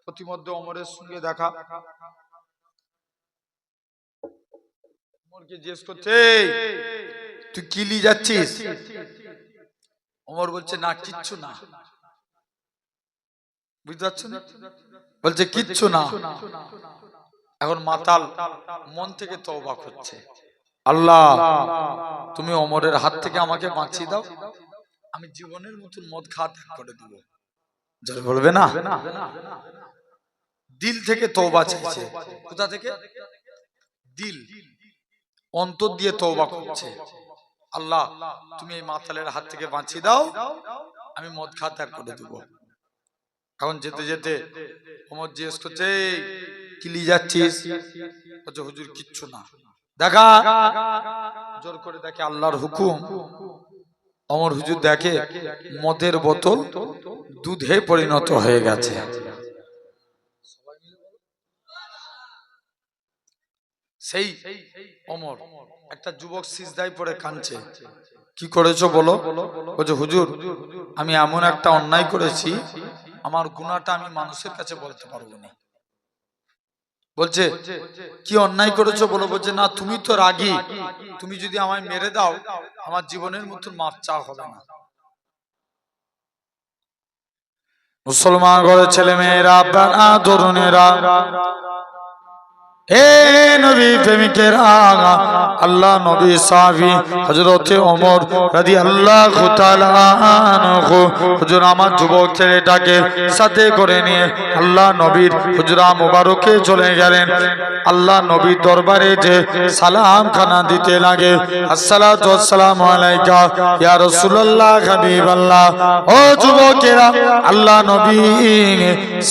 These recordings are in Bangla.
প্রতিমধ্যে ওমরের সঙ্গে দেখা। ওমরকে জিজ্ঞেস করছে, তুই কি নিয়ে যাচ্ছিস? ওমর বলছে, না কিচ্ছু না। বুঝতে পারছো না? বলছে কিচ্ছু না। এখন মাতাল মন থেকে তওবা করছে, আল্লাহ তুমি ওমরের হাত থেকে আমাকে বাঁচিয়ে দাও, আমি জীবনের মতন মদ খাওয়া ত্যাগ করে দেবো। জোরে বলবে না? দিল থেকে তওবা চাইছে। কোথা থেকে? দিল, অন্তর দিয়ে তওবা করছে, আল্লাহ তুমি এই মাতালের হাত থেকে বাঁচিয়ে দাও, আমি মদ খাওয়া ত্যাগ করে দেবো। এখন যেতে যেতে ওমর জিজ্ঞেস করছে, কি নিয়ে যাচ্ছিস? বলছে, হুজুর কিচ্ছু না। দেখা, জোর করে দেখে আল্লাহর হুকুম। ওমর হুজুর দেখে মদের বোতল দুধে পরিণত হয়ে গেছে। সেই ওমর, একটা যুবক সিজদায় পড়ে কাঁদছে। কি করেছো বলো? বলছে, হুজুর আমি এমন একটা অন্যায় করেছি, আমার গুনাহটা আমি মানুষের কাছে বলতে পারবো না। বলছে, কি অন্যায় করেছো বলো? বলছে, না তুমি তো রাগী, তুমি যদি আমায় মেরে দাও আমার জীবনের মতন মাপ চাওয়া হবে না। মুসলমান ঘরের ছেলে মেয়েরা, আব্বারা, তরুণেরা, হে নবী প্রেমিকেরা, আল্লাহ নবী সাহাবী হযরতে ওমর রাদিয়াল্লাহু তাআলা আনহু হুজুর আমার যুবক ছেলেটাকে সাথে করে নিয়ে আল্লাহ নবীর হুজরা মোবারকে চলে গেলেন। আল্লাহ নবীর দরবারে যে সালাম খানা দিতে লাগে, আসসালাতু ওয়াসসালামু আলাইকা ইয়া রাসূলুল্লাহ হাবিবাল্লাহ। ও যুবকেরা, আল্লাহ নবী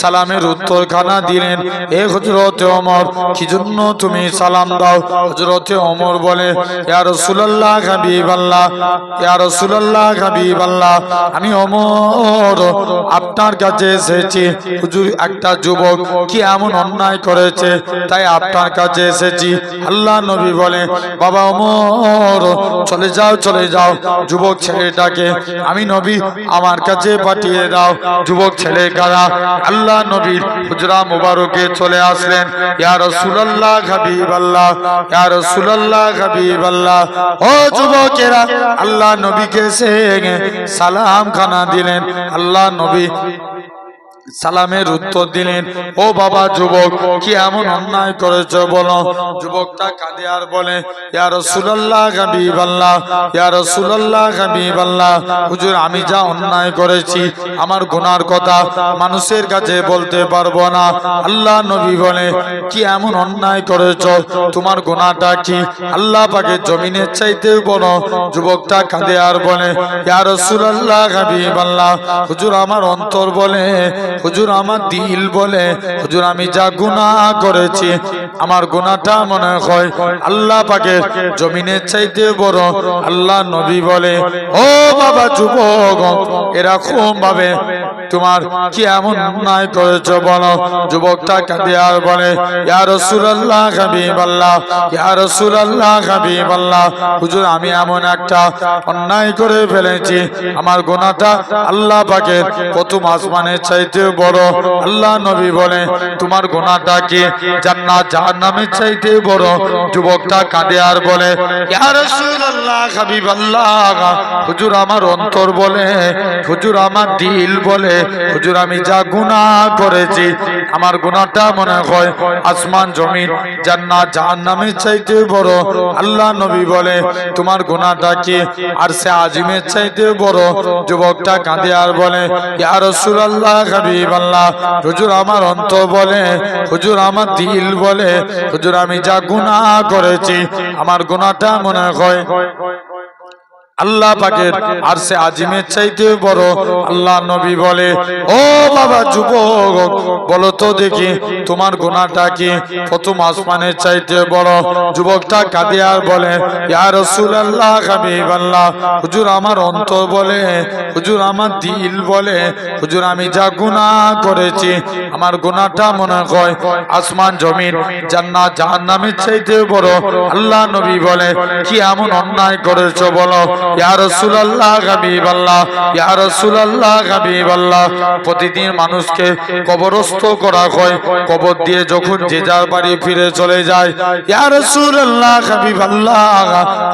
সালামের উত্তর খানা দিলেন, এ হযরতে ওমর কি জন্য তুমি সালাম দাও? হযরতে ওমর বলে, ইয়া রাসূলুল্লাহ হাবিবাল্লাহ, ইয়া রাসূলুল্লাহ হাবিবাল্লাহ, আমি ওমর আপনার কাছে এসেছি। হুজুর একটা যুবক কি এমন অন্যায় করেছে তাই আপনার কাছে এসেছি। আল্লাহ নবী বলে, বাবা ওমর চলে যাও চলে যাও, যুবক ছেলেটাকে আমি নবী আমার কাছে পাঠিয়ে দাও। যুবক ছেলে কারা? আল্লাহ নবীর হুজরা মোবারকে চলে আসলেন। ইয়া রাসূলুল্লাহ হাবিবাল্লাহ, ইয়া রাসূলুল্লাহ হাবিবাল্লাহ। ও যুবকেরা, আল্লাহ নবীকে সে সালাম খানা দিলেন। আল্লাহ নবী সালামের উত্তর দিলেন, ও বাবা যুবক কি এমন অন্যায় করেছো বলো? যুবকটা কাঁদে আর বলে, ইয়া রাসূলুল্লাহ হাবিবাল্লাহ, ইয়া রাসূলুল্লাহ হাবিবাল্লাহ, হুজুর আমি যা অন্যায় করেছি আমার গুনার কথা মানুষের কাছে বলতে পারবো না। আল্লাহ নবী বলে, কি এমন অন্যায় করেছো, তোমার গুনাহটা কি? আল্লাহ পাকের জমিনের চাইতেও বড়। যুবকটা কাঁদে আর বলে, ইয়া রাসূলুল্লাহ হাবিবাল্লাহ, হুজুর আমার অন্তর বলে, হুজুর আমার দিল বলে, হুজুর আমি যা গুনাহ করেছি আমার গুনাহটা মনে হয় আল্লাহ পাকের জমিনের চাইতে বড়। আল্লাহ নবী বলে, ও বাবা যুবক, এরকম ভাবে তোমার কি এমন অন্যায় করেছো বলো? যুবকটা কাঁদে আর বলে, ইয়া রাসূলুল্লাহ হাবিবাল্লাহ, ইয়া রাসূলুল্লাহ হাবিবাল্লাহ, হুজুর আমি এমন একটা অন্যায় করে ফেলেছি আমার গুনাহটা আল্লাহ পাকের প্রথম আসমানের চাইতে বড়। আল্লাহ নবী বলে, তোমার গুনাহটা কি জান্নাত জাহান্নামের চাইতে বড়? যুবকটা কাঁদে আর বলে, ইয়া রাসূলুল্লাহ হাবিবাল্লাহ, হুজুর আমার অন্তর বলে, হুজুর আমার দিল বলে, হুজুর আমি যা গুনাহ করেছি আমার গুনাহটা মনে হয় আসমান জমিন জান্নাত জাহান্নামের চাইতে বড়। আল্লাহ নবী বলে, তোমার গুনাহটা কি আরশে আজিমের চাইতে বড়? যুবকটা কাঁদে আর বলে, ইয়া রাসূলুল্লাহ হাবিবাল্লাহ, হুজুর আমার অন্তর বলে, হুজুর আমার দিল বলে, হুজুর আমি যা গুনাহ করেছি আমার গুনাহটা মনে হয় আল্লাহ পাকের আরশে আজিমের চাইতে বড়। আল্লাহ নবী বলে, ও বাবা যুবক বলো তো দেখি তোমার গুনাহটা কি প্রথম আসমানের চাইতে বড়? যুবকটা কাঁদে আর বলে, ইয়া রাসূলুল্লাহ হাবিবাল্লাহ, হুজুর আমার অন্তর বলে, হুজুর আমার দিল বলে, হুজুর আমি যা গুনাহ করেছি আমার গুনাহটা মনে হয় আসমান জমিন জান্নাত জাহান্নামের চাইতে বড়। আল্লাহ নবী বলে, কি এমন অন্যায় করেছো বলো? ইয়া রাসূলুল্লাহ হাবিবাল্লাহ, ইয়া রাসূলুল্লাহ হাবিবাল্লাহ। প্রতিদিন মানুষকে কবরস্থ করা হয়, কবর দিয়ে যখন যে যার বাড়ি ফিরে চলে যায়, ইয়া রাসূলুল্লাহ হাবিবাল্লাহ,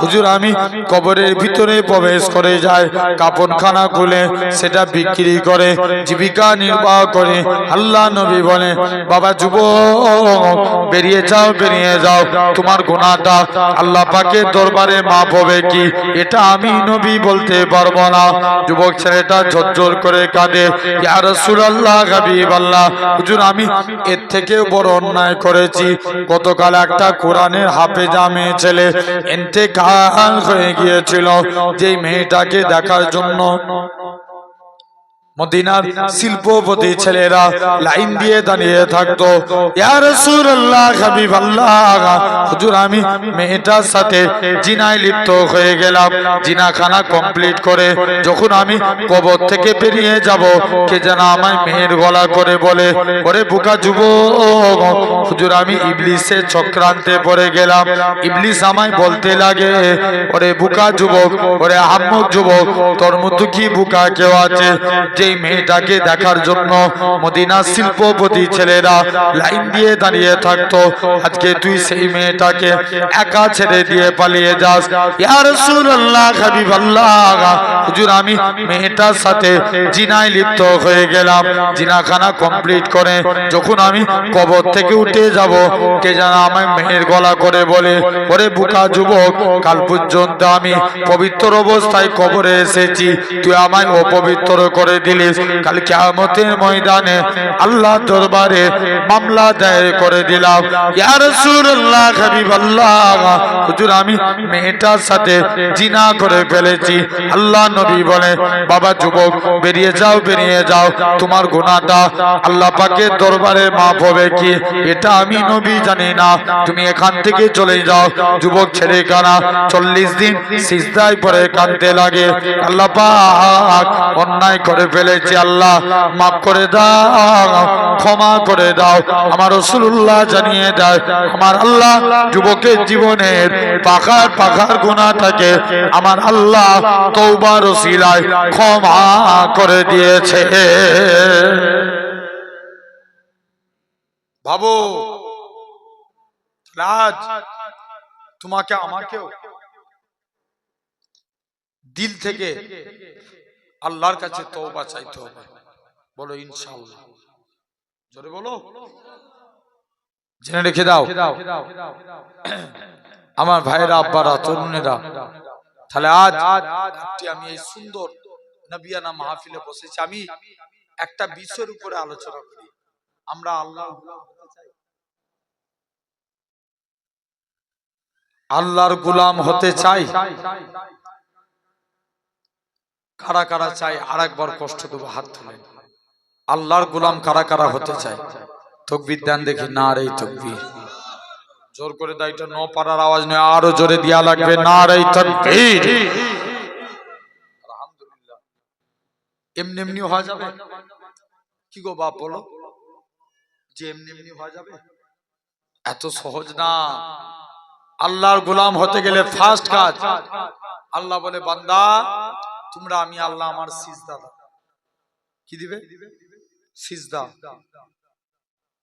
হুজুর আমি কবরের ভিতরে প্রবেশ করে যাই, কাফনখানা খুলে সেটা বিক্রি করে জীবিকা নির্বাহ করে। আল্লাহ নবী বলে, বাবা যুবক বেরিয়ে যাও, বেরিয়ে যাও, তোমার গুনাহটা আল্লাহ পাকের দরবারে মাফ হবে কি এটা আমি নবী বলতে পারবো না। যুবক ছেলেটা ঝরঝর করে কাঁদে, ইয়া রাসূলুল্লাহ হাবিবাল্লাহ, হুজুর আমি এর থেকেও বড় অন্যায় করেছি। গতকাল একটা কোরআনের হাফেজা মেয়ে ছেলে ইন্তেকাল হয়ে গিয়েছিল, যে মেয়েটাকে দেখার জন্য মদিনার শিল্পপতি ছেলেরা লাইন দিয়ে দাঁড়িয়ে থাকতো। ইয়া রাসূলুল্লাহ হাবিবাল্লাহ, হুজুর আমি মেয়েটার সাথে জিনায় লিপ্ত হয়ে গেলাম। জিনাখানা কমপ্লিট করে যখন আমি কবর থেকে বেরিয়ে যাব, কে যেন আমায় মেয়ের গলা করে বলে, ওরে বোকা যুবক, হুজুর আমি ইবলিসের চক্রান্তে পড়ে গেলাম। ইবলিস আমায় বলতে লাগে, ওরে বোকা যুবক, ওরে আহম্মক যুবক, তোর মতো কি বোকা কেউ আছে যে মেয়েটাকে দেখার জন্য মদিনা শিল্পপতি ছেলেরা লাইন দিয়ে দাঁড়িয়ে থাকতো? আজকে তুই সেই মেয়েটাকে একা ছেড়ে দিয়ে পালিয়ে যাস। ইয়া রাসূলুল্লাহ হাবিবাল্লাহ, হুজুর আমি মেয়েটার সাথে জিনায় লিপ্ত হয়ে গেলাম। জিনাখানা কমপ্লিট করে যখন আমি কবর থেকে উঠে যাব, কে যেন আমায় মেয়ের গলা করে বলে, ওরে বোকা যুবক, কাল পর্যন্ত আমি পবিত্র অবস্থায় কবরে এসেছি, তুই আমায় অপবিত্র করে দিলিস। কাল কিয়ামতের ময়দানে আল্লাহর দরবারে মামলা দায়ের করে দিলাম। ইয়া রাসূলুল্লাহ হাবিবাল্লাহ, হুজুর আমি মেয়েটার সাথে জিনা করে ফেলেছি। আল্লাহ নবী বলে, বাবা যুবক বেরিয়ে যাও, বেরিয়ে যাও, তোমার গুনাহটা আল্লাহ পাকের দরবারে মাফ হবে কি এটা আমি নবী জানি না, তুমি এখান থেকে চলে যাও। যুবক ছেলে কানা 40 দিন সিজদায় পড়ে কাঁদতে লাগে, আল্লাহ পাক অন্যায় করে ফেলেছি, আল্লাহ মাফ করে দাও, ক্ষমা করে দাও। আমার রাসূলুল্লাহ জানিয়ে দেয়, আমার আল্লাহ যুবকের জীবনের পাখার পাখার গুনাহটাকে আমার আল্লাহ তওবার ওসিলায় ক্ষমা করে দিয়েছে। ভাবো, আজ তোমাকে আমাকেও দিল থেকে আল্লাহর কাছে তওবা চাইতে হবে। বলো ইনশাআল্লাহ, জোরে বলো, জেনে রেখে দাও আমার ভাইরা, আব্বারা, তরুণেরা। তাহলে আজ আমি এই সুন্দর নবিয়ানা মাহফিলে বসেছি, আমি একটা বিষয়ের উপরে আলোচনা করি। আমরা আল্লাহর গোলাম হতে চাই। কারা কারা চাই আরেকবার কষ্ট দেবো, হাত তুলেন। আল্লাহর গোলাম কারা কারা হতে চাই? তাকবীর দেন দেখি, নারে তাকবীর। জোর করে দাও, এটা ন পারার আওয়াজ নয়, আরো জোরে দেয়া লাগবে, নারে তাকবীর। আলহামদুলিল্লাহ। এমনি এমনি হয়ে যাবে কি গো বাপ, বলো যে এমনি এমনি হয়ে যাবে? এত সহজ না। আল্লাহর গোলাম হতে গেলে ফার্স্ট কাজ, আল্লাহ বলে, বান্দা তোমরা আমি আল্লাহ আমার সিজদা দাও। কি দিবে? সিজদা।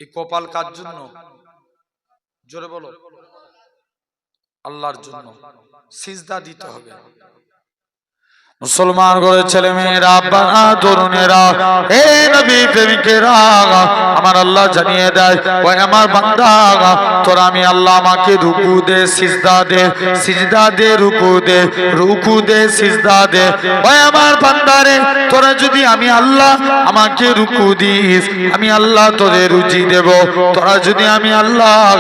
এই কপাল কার জন্য? জোরে বলো, আল্লাহর জন্য। সিজদা দিতে হবে। মুসলমান করে ছেলে মেয়েরা, আব্বারা, তরুণেরা, হে নবী প্রেমিকেরা, আমার আল্লাহ জানিয়ে দেয়, ওই আমার বান্দা, তোরা আমি আল্লাহ আমাকে রুকু দে, সিজদা দে, সিজদা দে, রুকু দে, রুকু দে, সিজদা দে। ওই আমার বান্দারে, তোরা যদি আমি আল্লাহ আমাকে রুকু দিস, আমি আল্লাহ তোদের রুজি দেব। তোরা যদি আমি আল্লাহ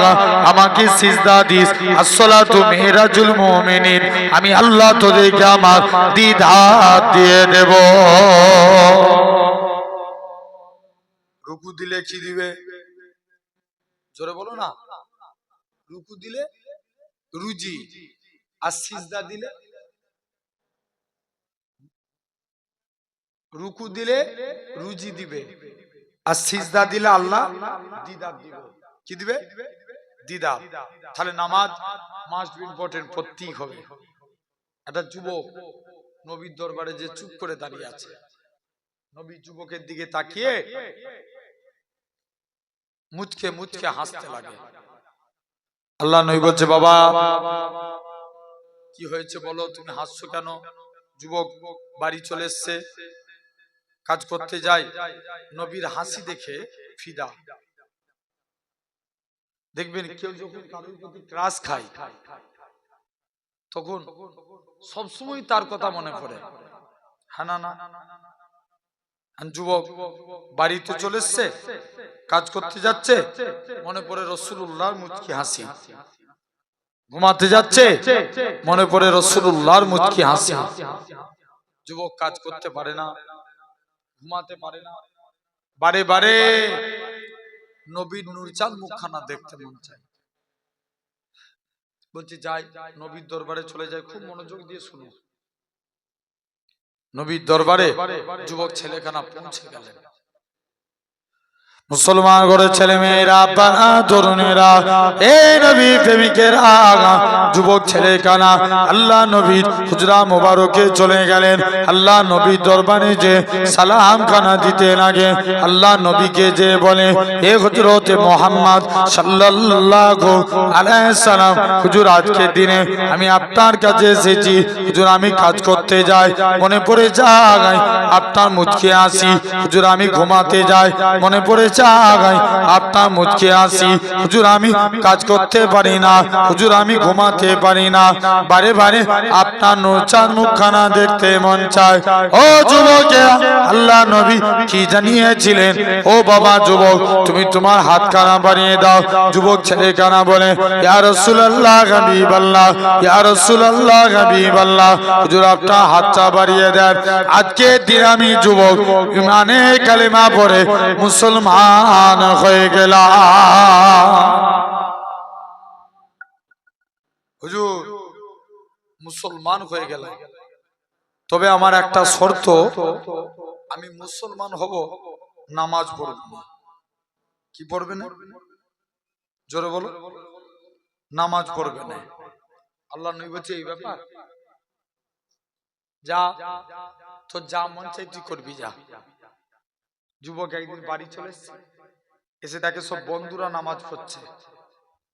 আমাকে সিজদা দিস, আসসালাতু মিরাজুল মুমিনিন, আমি আল্লাহ তোদেরকে আমার দ্বিধা দিয়ে দেব। রুকু দিলে কি দিবে? জোরে বলো না। রুকু দিলে রুজি, আর সিজদা দিলে, রুকু দিলে রুজি দিবে, আর সিজদা দিলে আল্লাহ দিদার দিবে। কি দিবে? দিদার। তাহলে নামাজ মাস্ট বি ইম্পর্টেন্ট, পড়তেই হবে। একটা যুবক নবীর দরবারে যে চুপ করে দাঁড়িয়ে আছে, নবী যুবকের দিকে তাকিয়ে মুচকে মুচকে হাসতে লাগে। আল্লাহ নবী বলছে, বাবা কি হয়েছে বলো, তুমি হাসছো কেন? যুবক বাড়ি চলে এসছে, কাজ করতে যায়, নবীর হাসি দেখে ফিদা। দেখবেন কেউ যখন কারোর প্রতি ক্রাশ খায় তখন সবসময় তার কথা মনে পড়ে। হ্যাঁ না? যুবক বাড়িতে চলে এসছে, কাজ করতে যাচ্ছে, মনে পড়ে রাসূলুল্লাহর মুচকি হাসি। ঘুমাতে যাচ্ছে, মনে পড়ে রাসূলুল্লাহর মুচকি হাসি। যুবক কাজ করতে পারে না, ঘুমাতে পারে না, বারে বারে নবীর নূরচাঁদ মুখখানা দেখতে মন চায়। বলছি যাই, নবীর দরবারে চলে যায়, খুব মনোযোগ দিয়ে শুনো। নবীর দরবারে যুবক ছেলেখানা পৌঁছে গেলেন। মুসলমান ঘরের ছেলে মেয়েরা, আব্বারা, তরুণেরা, এই নবী প্রেমিকের আগা যুবক ছেলেখানা আল্লাহ নবীর হুজরা মোবারকে চলে গেলেন। আল্লাহ নবীর দরবারে যে সালাম খানা দিতে লাগে, আল্লাহ নবীকে যে বলে, হে হযরত মুহাম্মদ সাল্লাল্লাহু আলাইহি সাল্লাম, হুজুর আজকের দিনে আমি আপনার কাছে এসেছি, হুজুর আমি কাজ করতে যাই, মনে পড়ে যায় আপনার মুচকি হাসি, হুজুর আমি ঘুমাতে যাই, মনে পড়ে আপনার মুচকি হাসি, হুজুর আমি কাজ করতে পারি না, হুজুর আমি ঘুমাতে পারি না, বারে বারে আপনার নূরচাঁদ মুখখানা দেখতে মন চায়। ও যুবকেরা, আল্লাহ নবী কি জানিয়েছিলেন? ও বাবা যুবক, তুমি তোমার হাত কানা বাড়িয়ে দাও। যুবক ছেলে কানা বলে, ইয়া রাসূলুল্লাহ হাবিবাল্লাহ, ইয়া রাসূলুল্লাহ হাবিবাল্লাহ, হুজুর আপনার হাতটা বাড়িয়ে দেন। আজকে দিন আমি যুবক ইমানে কালেমা পড়ে মুসলমান হয়ে গেলাম। হুজুর মুসলমান হয়ে গেলাম, তবে আমার একটা শর্ত, আমি মুসলমান হব, নামাজ পড়ব না। কি পড়বে না? জোরে বলো। নামাজ পড়বে না। আল্লাহ নবী বলছে এই ব্যাপার, যা তো যা মন চাই তুই করবি, যা। যুবক একদিন বাড়ি চলে এসে তাকে সব বন্ধুরা নামাজ পড়ছে,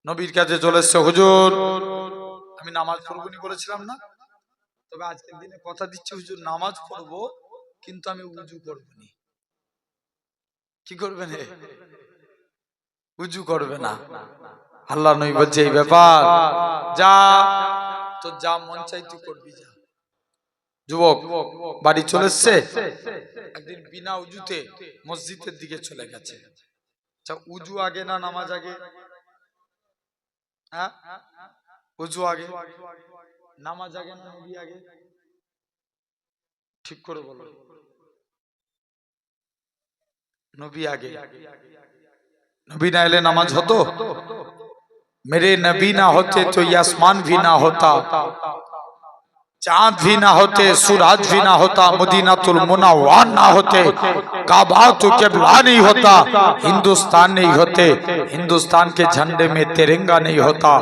নবীর কাছে চলে এসছে, হুজুর আমি নামাজ পড়বনি বলেছিলাম না, তবে আজকের দিনে কথা দিচ্ছি হুজুর নামাজ পড়বো, কিন্তু আমি উজু করবনি। কি করবে না? উজু করবে না। আল্লাহ নবী বলছে এই ব্যাপার, যা তো যা মন চাই তুই করবি, যা। যুবক বাড়ি চলে এসছে, একদিন বিনা উজুতে মসজিদের দিকে চলে গেছে। উজু আগে না নামাজ আগে? হ্যাঁ, উজু আগে, নামাজ আগে না নবী আগে? ঠিক করে বলো। নবী আগে। नबी ना एले नमाज होतो, मेरे नबी ना होते तो ये आसमान भी ना होता, चांद भी ना होते, सूरज भी ना होता, मदीनातुल मुनव्वर ना होते, काबा तो किबला नहीं होता, हिंदुस्तान नहीं होते, हिंदुस्तान के झंडे में तिरंगा नहीं होता।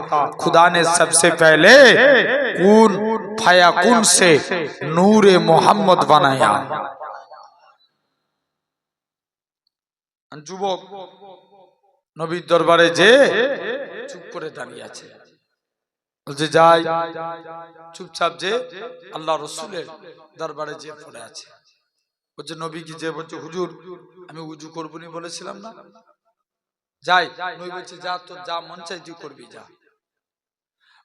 खुदा ने सबसे पहले कून फयाकुन से नूरे मोहम्मद बनाया। যুবক নবীর দরবারে যে চুপ করে দাঁড়িয়ে আছে, বলছে যাই, চুপচাপ যে আল্লাহ রসুলের দরবারে যে পড়ে আছে। বলছে নবী কি যে বলছে, হুজুর আমি উজু করবনি বলেছিলাম না, যাই। নবী বলছে যা, তো যা মন চাই তুই করবি, যা।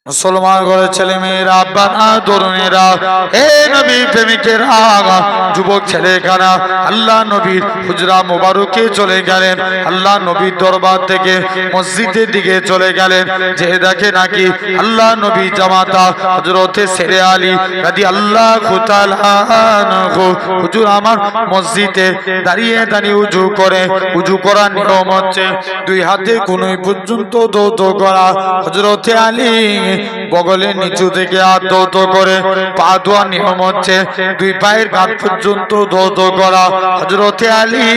মুসলমান ঘরের ছেলে মেয়েরা, আব্বারা, তরুণেরা, হে নবী প্রেমিকের আগা যুবক ছেলেখানা আল্লাহ নবীর হুজরা মোবারকে চলে গেলেন। আল্লাহ নবীর দরবার থেকে মসজিদের দিকে চলে গেলেন, যে দেখে নাকি আল্লাহ নবী জামাতা হযরতে শেরে আলী রাদিয়াল্লাহু তাআলা আনহু হুজুর আমার মসজিদে দাঁড়িয়ে দাঁড়িয়ে উজু করে। উজু করার নিয়ম হচ্ছে দুই হাতে কোনই পর্যন্ত দৌত করা। হযরতে আলী বগলে নিচু থেকে হাত ধৌত করে পা ধোয়া নিয়ম হচ্ছে দুই পায়ের গাঁট পর্যন্ত ধৌত করা। হযরতে আলী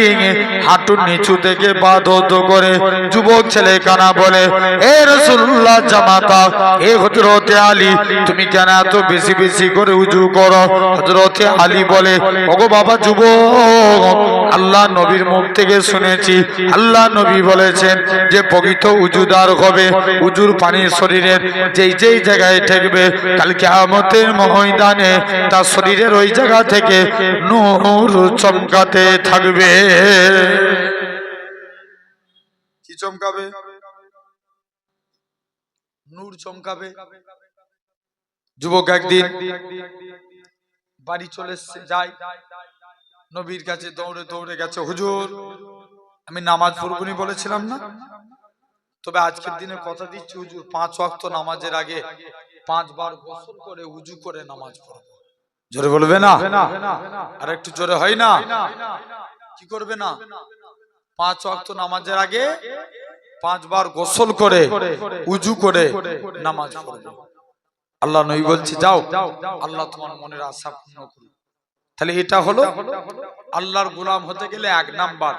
হাঁটুর নিচু থেকে পা ধৌত করে যুবক ছেলে কানা বলে, এ রাসূলুল্লাহ জামাতা, এ হযরতে আলী, তুমি কেন এত বেশি বেশি করে উজু করো? হযরতে আলী বলে, ওগো বাবা যুবক, আল্লাহ নবীর মুখ থেকে শুনেছি, আল্লাহ নবী বলেছেন যে পবিত্র উজুদার হবে, উজুর পানি শরীরের যেই যেই জায়গায় ঠেকবে কাল কিয়ামতের ময়দানে তার শরীরের ওই জায়গা থেকে নূর চমকাতে থাকবে। কি চমকাবে? নূর চমকাবে। যুবক একদিন বাড়ি চলে যায়, নবীর কাছে দৌড়ে দৌড়ে গেছে, হুজুর আমি নামাজ পড়বনি বলেছিলাম না, তবে আজকের দিনে কথা দিচ্ছি হুজুর 5 ওয়াক্ত নামাজের আগে 5 বার গোসল করে উজু করে নামাজ পড়বো। জোরে বলবে না? আর একটু জোরে হয় না? কি করবে না? 5 ওয়াক্ত নামাজের আগে 5 বার গোসল করে উজু করে নামাজ পড়বে। আল্লাহ নবী বলছে, যাও, আল্লাহ তোমার মনের আশা পূর্ণ করুন। তাহলে এটা হলো আল্লাহর গোলাম হতে গেলে 1 নাম্বার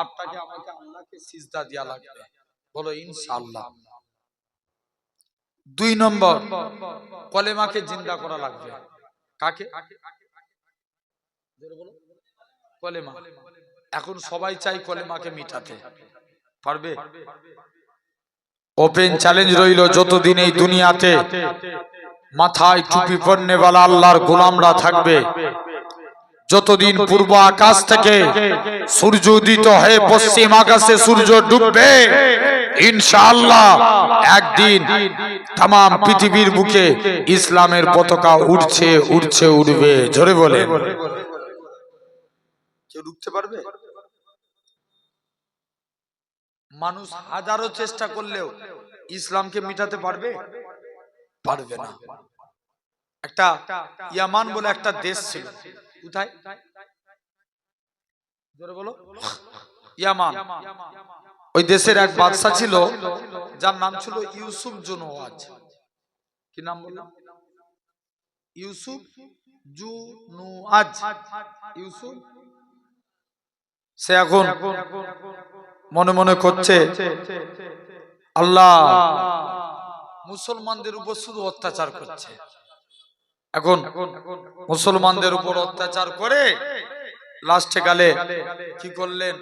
আপনাকে আমাকে আল্লাহকে সিজদা দেয়া লাগবে, বলো ইনশাআল্লাহ। 2 নম্বর কলেমাকে জিন্দা করা লাগবে। কাকে? কলেমা। এখন সবাই চাই কলেমাকে মিটাতে, পারবে? ওপেন চ্যালেঞ্জ রইল, যতদিন এই দুনিয়াতে মাথায় টুপি পরনেওয়ালা আল্লাহর গোলামরা থাকবে, যতদিন পূর্ব আকাশ থেকে সূর্য উদিত হয়ে পশ্চিম আকাশে সূর্য ডুববে, ইনশাআল্লাহ একদিন তাম পৃথিবীর বুকে ইসলামের পতাকা উড়ছে উড়ছে উড়বে। জোরে বলে, কেউ রুখতে পারবে? মানুষ হাজারো চেষ্টা করলেও ইসলামকে মিটাতে পারবে? পারবে না। একটা ইয়ামান বলে একটা দেশ ছিল, কোথায়? জোরে বলো। ইয়ামান। ওই দেশের এক বাদশা ছিল যার নাম ছিল ইউসুফ জুনওয়াজ। কি নাম বললাম? ইউসুফ জুনওয়াজ। ইউসুফ। সে এখন মনে মনে করছে আল্লাহ মুসলমানদের উপর শুধু অত্যাচার করছে। এখন মুসলমানদের উপর অত্যাচার করে লাস্টে গেলে কি করলেন,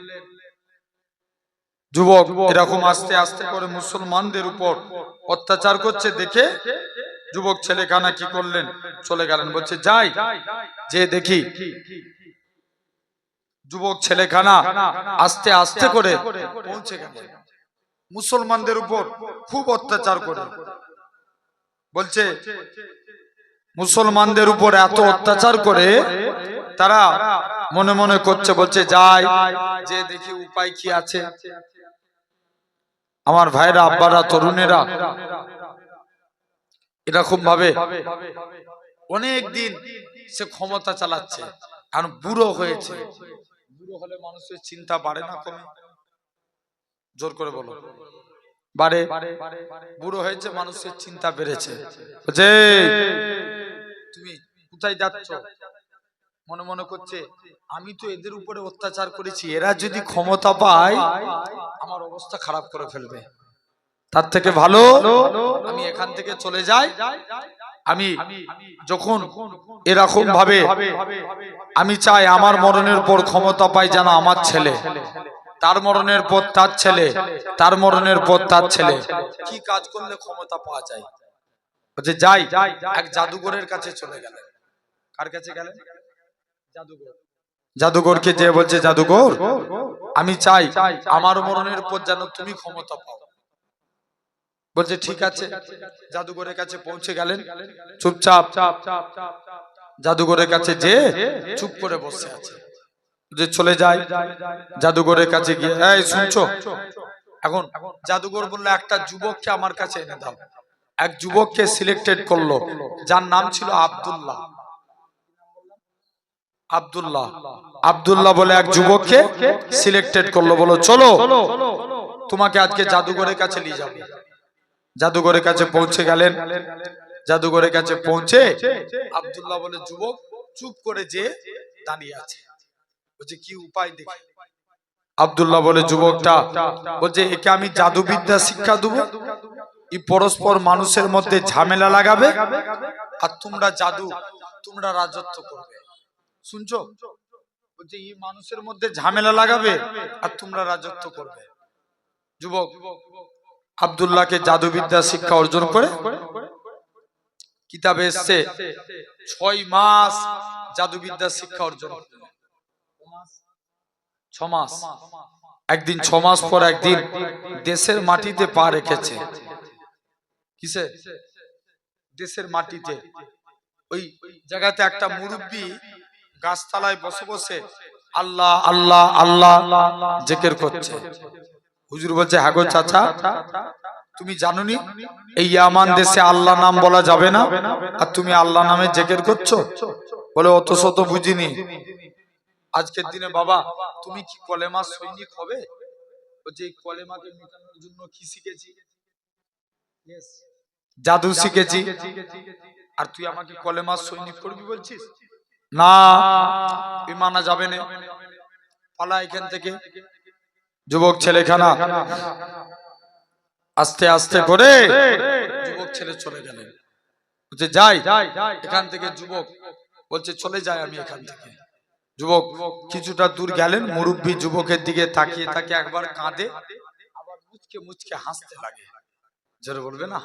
যুবক এরকম আস্তে আস্তে করে মুসলমানদের উপর অত্যাচার করছে দেখে যুবক ছেলেখানা কি করলেন, চলে গেলেন। বলছে যাই, যে দেখি যুবক ছেলেখানা আস্তে আস্তে করে পৌঁছে গেল মুসলমানদের উপর খুব অত্যাচার করে। বলছে মুসলমানদের উপর এত অত্যাচার করে তারা মনে মনে করছে, বলছে যাই, যে দেখি উপায় কি আছে। আমার ভাইরা, আব্বারা, তরুণেরা এরকম ভাবে অনেক দিন সে ক্ষমতা চালাচ্ছে, কারণ বুড়ো হয়েছে। বুড়ো হলে মানুষের চিন্তা বাড়ে না কমে? জোর করে বলো, বাড়ে। বুড়ো হয়েছে, মানুষের চিন্তা বেড়েছে। যে তুমি কোথায় যাচ্ছ? মনে মনে করছে আমি তো এদের উপরে অত্যাচার করেছি, এরা যদি ক্ষমতা পায় আমার অবস্থা খারাপ করে ফেলবে, তার থেকে ভালো আমি এখান থেকে চলে যাই। আমি যখন এরকম ভাবে আমি চাই আমার মরণের পর ক্ষমতা পাই যেন আমার ছেলে, তার মরণের পর তার ছেলে, তার মরণের পর তার ছেলে। কি কাজ করলে ক্ষমতা পাওয়া যায়? বলছে যাই, এক জাদুঘরের কাছে চলে গেলেন। কার কাছে গেলেন? জাদুঘর। জাদুঘরকে যে বলছে, জাদুঘর আমি চাই আমার মরণের পর যেন তুমি ক্ষমতা পাও। বলছে ঠিক আছে। জাদুঘরের কাছে পৌঁছে গেলেন, চুপচাপ জাদুঘরের কাছে যে চুপ করে বসে আছে। যে চলে যায় জাদুঘরের কাছে গিয়ে, এই শুনছো? এখন জাদুঘর বললো একটা যুবককে আমার কাছে এনে দাও। এক যুবককে সিলেক্টেড করলো যার নাম ছিল আব্দুল্লাহ। আব্দুল্লাহ আব্দুল্লাহ বলে এক যুবককে সিলেক্টেড করলো, বলো চলো তোমাকে আজকে জাদুঘরের কাছে নিয়ে যাবো। জাদুঘরের কাছে পৌঁছে গেলেন। জাদুঘরের কাছে পৌঁছে আব্দুল্লাহ বলে যুবক চুপ করে যে দাঁড়িয়ে আছে, বলছে কি উপায় দেখি। আব্দুল্লাহ বলে যুবকটা বলছে একে আমি জাদুবিদ্যা শিক্ষা দেবো, এই পরস্পর মানুষের মধ্যে ঝামেলা লাগাবে, আর তোমরা রাজত্ব করবে। শুনছো? বলছে এই মানুষের মধ্যে ঝামেলা লাগাবে আর তোমরা রাজত্ব করবে। যুবক আব্দুল্লাহকে জাদুবিদ্যা শিক্ষা অর্জন করে কিতাবে এসছে 6 মাস জাদুবিদ্যা শিক্ষা অর্জন, 6 মাস। একদিন 6 মাস পর একদিন দেশের মাটিতে পা রেখেছে। কিসে? দেশের মাটিতে। ওই জায়গাতে একটা মুরব্বি গাছতলায় বসে বসে আল্লাহ আল্লাহ আল্লাহ জিকির করছে। হুজুর বলছে হ্যাঁ গো চাচা, তুমি জানোনি এই ইয়ামান দেশে আল্লাহ নাম বলা যাবে না, আর তুমি আল্লাহ নামে জিকির করছো? বলে অত শত বুঝিনি। আজকের দিনে বাবা তুমি কি কলেমা সৈনিক হবে? বলছে এই কলেমাকে মেটানোর জন্য কি শিখেছি? জাদু শিখেছি। আর তুই আমাকে কলেমা সৈনিক করবি বলছিস? না, মানা যাবে না, পালা এখান থেকে। যুবক ছেলেখানা আস্তে আস্তে করে যুবক ছেলে চলে গেলেন। বলছে যাই এখান থেকে। যুবক বলছে চলে যায় আমি এখান থেকে। যুবক কিছুটা দূর গেলেন, মুরব্বী যুবকের দিকে তাকিয়ে তাকিয়ে একবার কাঁদে, আবার মুচকে মুচকে হাসতে লাগে। জোরে বলবে না?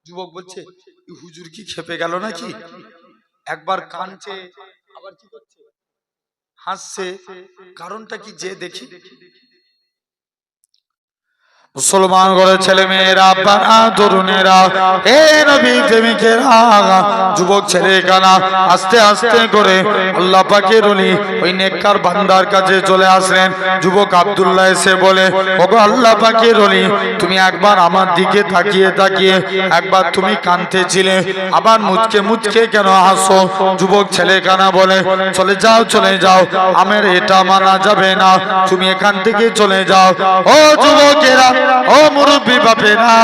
যুবক বলছে হুজুর কি খেপে গেল নাকি? একবার কাঁদছে আবার কি করছে, হাসছে, কারণটা কি যে দেখি। মুসলমান ঘরের ছেলে মেয়েরা, আব্বারা, তরুণেরা, হে নবী প্রেমিকেরা, যুবক ছেলেখানা আস্তে আস্তে করে আল্লাহ পাকের ওলি ওই নেককার বান্দার কাছে চলে আসলেন। যুবক আব্দুল্লাহ এসে বলে ওগো আল্লাহ পাকের ওলি, তুমি একবার আমার দিকে তাকিয়ে তাকিয়ে একবার তুমি কাঁদতেছিলে, আবার মুচকে মুচকে কেন হাসো? যুবক ছেলেখানা বলে চলে যাও চলে যাও, আমার এটা মানা যাবে না, তুমি এখান থেকে চলে যাও। ও যুবকেরা, ও মুরব্বী বাপেরা,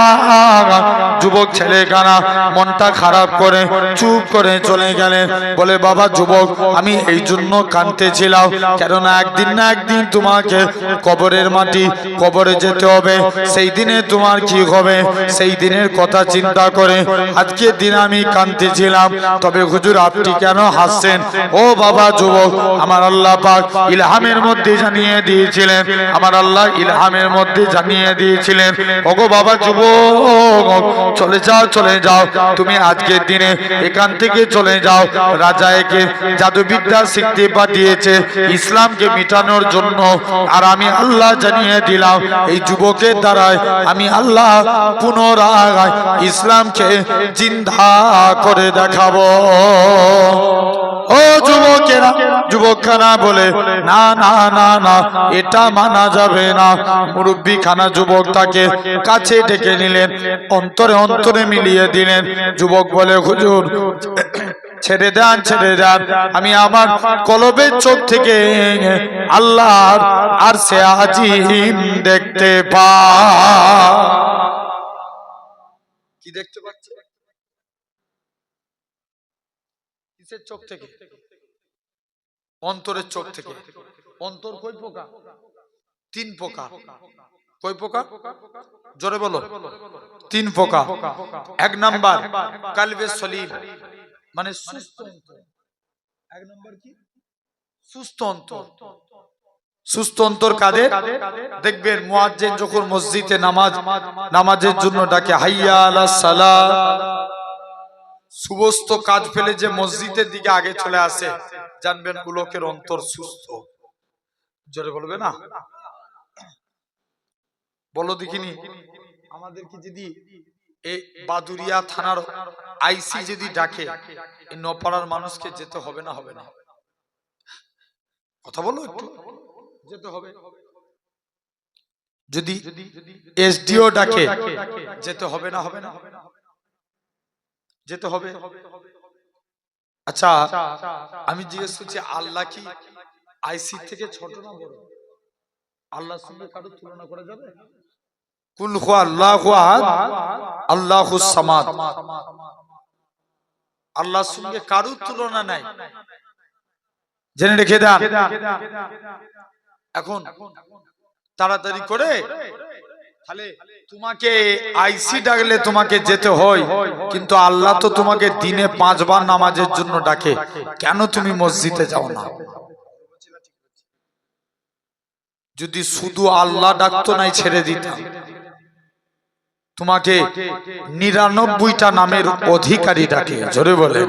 যুবক ছেলেখানা মনটা খারাপ করে চুপ করে চলে গেলেন। বলে বাবা যুবক, আমি এই জন্য কাঁদতেছিলাম, কেননা একদিন না একদিন তোমাকে কবরের মাটি কবরে যেতে হবে, সেই দিনে তোমার কি হবে সেই দিনের কথা চিন্তা করে আজকের দিন আমি কাঁদতেছিলাম। তবে হুজুর আপনি কেন হাসছেন? ও বাবা যুবক, আমার আল্লাহ পাক ইলহামের মধ্যে জানিয়ে দিয়েছিলেন, আমার আল্লাহ ইলহামের মধ্যে জানিয়ে দিয়েছিলেন ওগো বাবা যুবক, চলে যাও চলে যাও, তুমি আজকের দিনে এখান থেকে চলে যাও। রাজা একে জাদুবিদ্যা শিখতে পাঠিয়েছে ইসলামকে মিটানোর জন্য, আর আমি আল্লাহ জানিয়ে দিলাম এই যুবকের দ্বারায় আমি আল্লাহ পুনরায় ইসলামকে জিন্দা করে দেখাবো। ও যুবকেরা, যুবকখানা বলে না না না না, এটা মানা যাবে না। মুরব্বী খানা যুবকটাকে কাছে ডেকে নিলেন, অন্তরে অন্তরে মিলিয়ে দিলেন। যুবক বলে হুজুর ছেড়ে দেন ছেড়ে দেন, আমি আমার কলবের চোখ থেকে আল্লাহ আর সে আজিম দেখতে পাই। কি দেখতে পাচ্ছে? কিসের চোখ থেকে? অন্তরের চোখ থেকে। অন্তর কয় প্রকার? 3 প্রকার। কয় প্রকার? জোরে বলো। 3 প্রকার। 1 নাম্বার কালবে সলিম, মানে সুস্থ অন্তর। 1 নাম্বার কি? সুস্থ অন্তর। সুস্থ অন্তর কাদের? দেখবেন মুয়াজ্জিন যখন মসজিদে নামাজের জন্য ডাকে হাইয়া আলাস সালাহ, সমস্ত কাজ ফেলে যে মসজিদের দিকে আগে চলে আসে, জানবেন ও লোকের অন্তর সুস্থ। জোরে বলবে না? বলো দেখিনি, আমাদেরকে যদি এই বাদুরিয়া থানার আইসি যদি ডাকে, এই নপাড়ার মানুষকে যেতে হবে না? হবে না? কথা বলো একটু। যেতে হবে। যদি এসডিও ডাকে যেতে হবে না? হবে না? যেতে হবে। আচ্ছা আমি জিজ্ঞেস করছি, আল্লাহ কি আইসি থেকে ছোট না বড়? আল্লাহর সঙ্গে কারো তুলনা করা যাবে? কুল হুয়াল্লাহু আহাদ আল্লাহুস সামাদ। আল্লাহর সঙ্গে কারো তুলনা নাই, জেনে রেখে দেন। এখন তাড়াতাড়ি করে তাহলে তোমাকে আইসি ডাকলে তোমাকে যেতে হয়, কিন্তু আল্লাহ তো তোমাকে দিনে 5 বার নামাজের জন্য ডাকে, কেন তুমি মসজিদে যাও না? যদি শুধু আল্লাহ ডাকতো নাই ছেড়ে দিতাম, তোমাকে 99টা নামের অধিকারী ডাকে। জোরে বলে,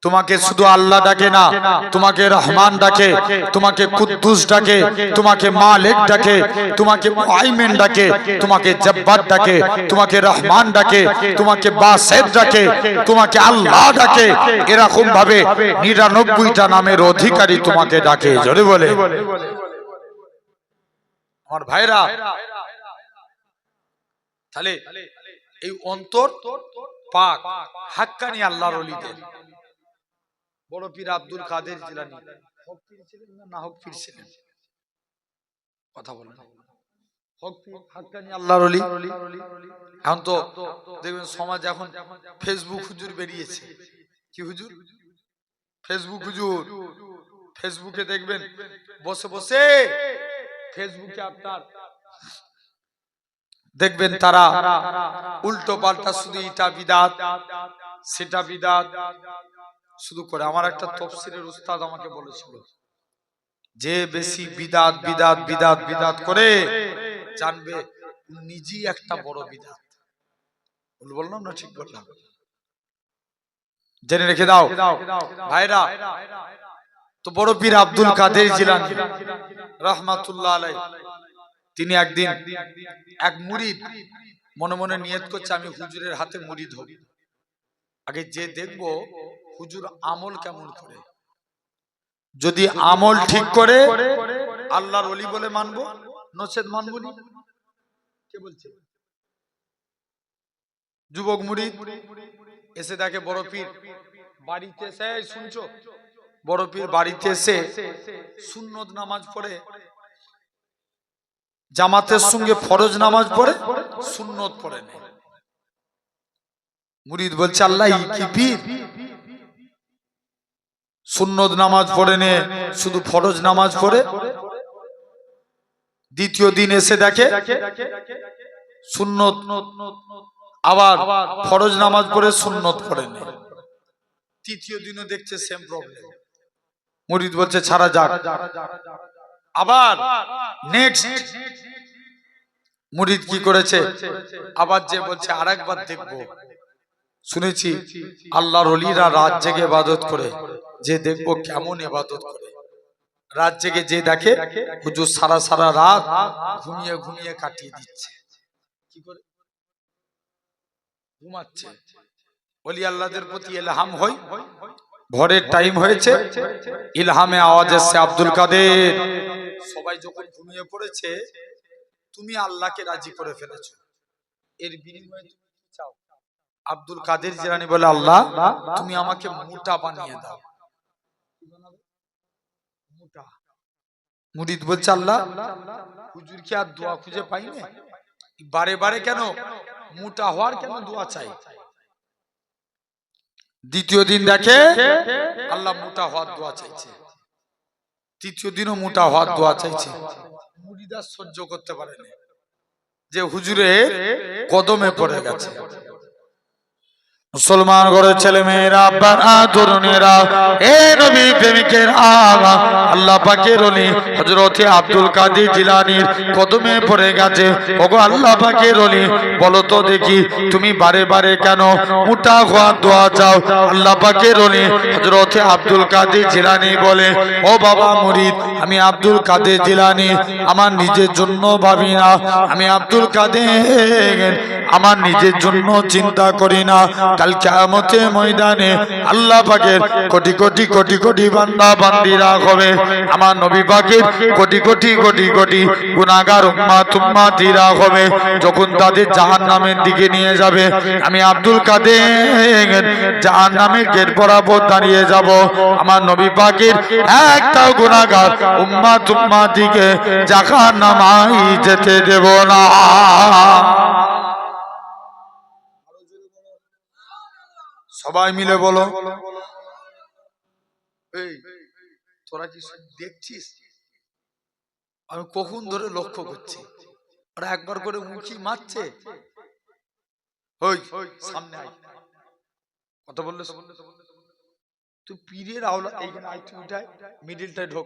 তোমাকে শুধু আল্লাহ ডাকে না, তোমাকে রহমান ডাকে, তোমাকে কুদ্দুস ডাকে, তোমাকে মালিক ডাকে, তোমাকে মুহাইমিন ডাকে, তোমাকে জব্বার ডাকে, তোমাকে রহমান ডাকে, তোমাকে বাসিত ডাকে, তোমাকে আল্লাহ ডাকে। এরকম ভাবে 99টা নামের অধিকারী তোমাকে ডাকে। জোরে বলে আমার ভাইরা, তাহলে এই অন্তর পাক হাক্কানি আল্লাহর ওলিদের। বড় পীর আব্দুল কাদের জিলানী হক পীর ছিলেন না নাহক পীর ছিলেন? কথা বলেন। হক পীর হাক্কানি আল্লাহর ওলি। এখন তো দেখবেন সমাজ এখন ফেসবুক হুজুর বেরিয়েছে। কি হুজুর? ফেসবুক হুজুর। ফেসবুকে দেখবেন বসে বসে ফেসবুকে আপনার দেখবেন তারা উল্টো পাল্টা শুধু এটা বিদাত সেটা বিদাত শুধু করে। আমার একটা তাফসীরের উস্তাদ আমাকে বলেছিল, যে বেশি বিদাত বিদাত বিদাত বিদাত করে জানবে নিজেই একটা বড় বিদাত। বললাম না ঠিক বললাম? জেনে রেখে দাও ভাইরা। তো বড় পীর আব্দুল কাদের জিলানী রাহমাতুল্লাহ আলাইহি, তিনি একদিন এক মুরিদ মনে মনে নিয়ত করছে আমি হুজুরের হাতে মুরিদ হব। আগে যে দেখবো হুজুর আমল কেমন করে, যদি আমল ঠিক করে আল্লাহর ওলি বলে মানবো, নচেত মানবো না। কে বলছে? যুবক মুরিদ এসে দেখে বড় পীর বাড়িতে এসে, শুনছো, বড় পীর বাড়িতে এসে সুন্নত নামাজ পড়ে, জামাতের সঙ্গে ফরজ নামাজ পড়ে, সুন্নত পড়ে না। মুরিদ বলছে আল্লাহ কি পীর, সুন্নত নামাজ পড়ে নে, শুধু ফরজ নামাজ পড়ে। দ্বিতীয় দিন এসে দেখে সুন্নত, আবার ফরজ নামাজ পড়ে সুন্নত পড়ে নে। তৃতীয় দিনও দেখছে সেম প্রবলেম। মুরিদ বলছে ছাড়া যাক। আবার নেক্সট মুরিদ কি করেছে, আবার যে বলছে আরেকবার দেখবো। শুনেছি আল্লাহর ওলিরা রাত জেগে ইবাদত করে, যে দেখবো কেমন ইবাদত করে। রাত জেগে যে দেখে হুজুর সারা সারা রাত ঘুমিয়ে ঘুমিয়ে কাটিয়ে দিচ্ছে। কি করে? ঘুমাচ্ছে। ওলি আল্লাহদের প্রতি ইলহাম হয়, ভোরের টাইম হয়েছে, ইলহামে আওয়াজ এসেছে আব্দুল কাদের। সবাই যখন ঘুমিয়ে পড়েছে, তুমি আল্লাহকে রাজি করে ফেলেছো, এর বিনিময়ে তুমি কি চাও? আব্দুল কাদের জিলানী বলে আল্লাহ তুমি আমাকে মোটা বানিয়ে দাও। মোটা। মুরিদ বলছে আল্লাহ হুজুর কি আর দোয়া খুঁজে পাই না, বারে বারে কেন মোটা হওয়ার কেন দোয়া চাই? দ্বিতীয় দিন দেখে আল্লাহ মোটা হওয়ার দোয়া চাইছে, তৃতীয় দিনও মোটা হওয়ার দোয়া চাইছে। মুরিদ আর সহ্য করতে পারে না, যে হুজুরের কদমে পড়ে গেছে। মুসলমান ঘরের ছেলে মেয়েরা, আব্বারা, তরুণেরা, এ নবী প্রেমিকের আগা আল্লাহ পাকের ওলি হযরত আব্দুল কাদের জিলানীর কদমে পড়ে গেছে। ওগো আল্লাহ পাকের ওলি, বলো তো দেখি তুমি বারে বারে কেন মোটা হওয়ার দোয়া চাও? আল্লাহ পাকের ওলি হযরত আব্দুল কাদের জিলানী বলে, ও বাবা মুরিদ, আমি আব্দুল কাদের জিলানী আমার নিজের জন্য ভাবি না, আমি আব্দুল কাদের আমার নিজের জন্য চিন্তা করি না, কাল কিয়ামতের ময়দানে আল্লাহ পাকের কোটি কোটি কোটি কোটি বান্দা বান্দিরা হবে, আমার নবী পাকের কোটি কোটি কোটি কোটি গুনাহগার উম্মত উম্মতিরা হবে। যখন তাদের জাহান্নামের দিকে নিয়ে যাবে, আমি আব্দুল কাদের জাহান্নামের গেট বরাবর দাঁড়িয়ে যাব। আমার নবী পাকের একটাও গুনাহগার উম্মত উম্মতিকে জাহান্নামায় যেতে দেব না। সবাই মিলে বলো। এই তোরা কি দেখছিস? আমি কখন ধরে লক্ষ্য করছি, ওরা একবার করে মুখি মারছে। ওই সামনে আয়, কথা বললে তুই পীরের আওলা, এইখানে আয়, তুই উঠায় মিডিলটায় ঢোক।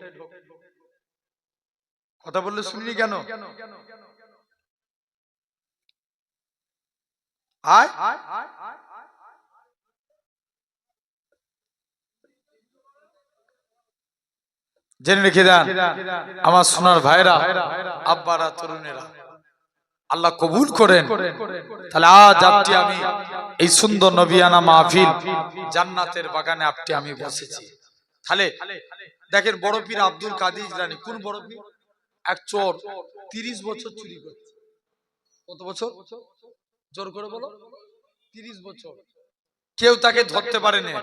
কথা বললে শুনলি কেন? আয় জেনে রেখে দেন আমার সোনার ভাইরা, আব্বারা, তরুণেরা, আল্লাহ কবুল করেন। তাহলে আজ আপনি আমি এই সুন্দর নবিয়ানা মাহফিল জান্নাতের বাগানে আপনি আমি বসেছি। তাহলে দেখেন বড় পীর আব্দুল কাদের জিলানী, কোন বড় পীর? এক চোর 30 বছর চুরি করছে। কত বছর? জোর করে বলো। 30 বছর। কেউ তাকে ধরতে পারেনি,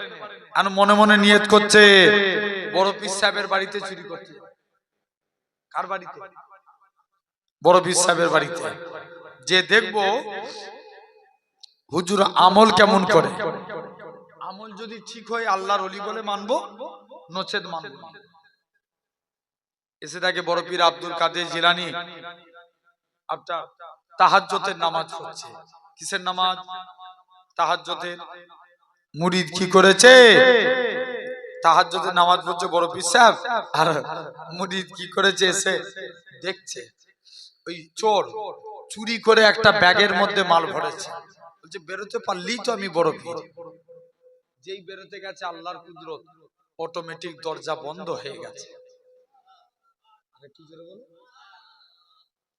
আর মনে মনে নিয়ত করছে বড় পীর সাহেবের বাড়িতে চুরি করছে। কার বাড়িতে? বড় পীর সাহেবের বাড়িতে। যে দেখবো হুজুর আমল কেমন করে, আমল যদি ঠিক হয় আল্লাহর ওলি বলে মানবো, নচেত মানবো না। এসে থাকে বড় পীর আব্দুল কাদের জিলানী আপনার তাহাজ্জুদের নামাজ পড়ছে। কিসের নামাজ? তাহাজ্জুদের। মুরিদ কি করেছে? তাহাজ্জুদের নামাজ পড়ছে বড় পীর সাহেব, আর মুরিদ কি করেছে এসে দেখছে। ওই চোর চুরি করে একটা ব্যাগের মধ্যে মাল ভরেছে, বলছে বেরোতে পারলেই তো আমি বড় পীর। যেই বেরোতে গেছে আল্লাহর কুদরত, অটোমেটিক দরজা বন্ধ হয়ে গেছে।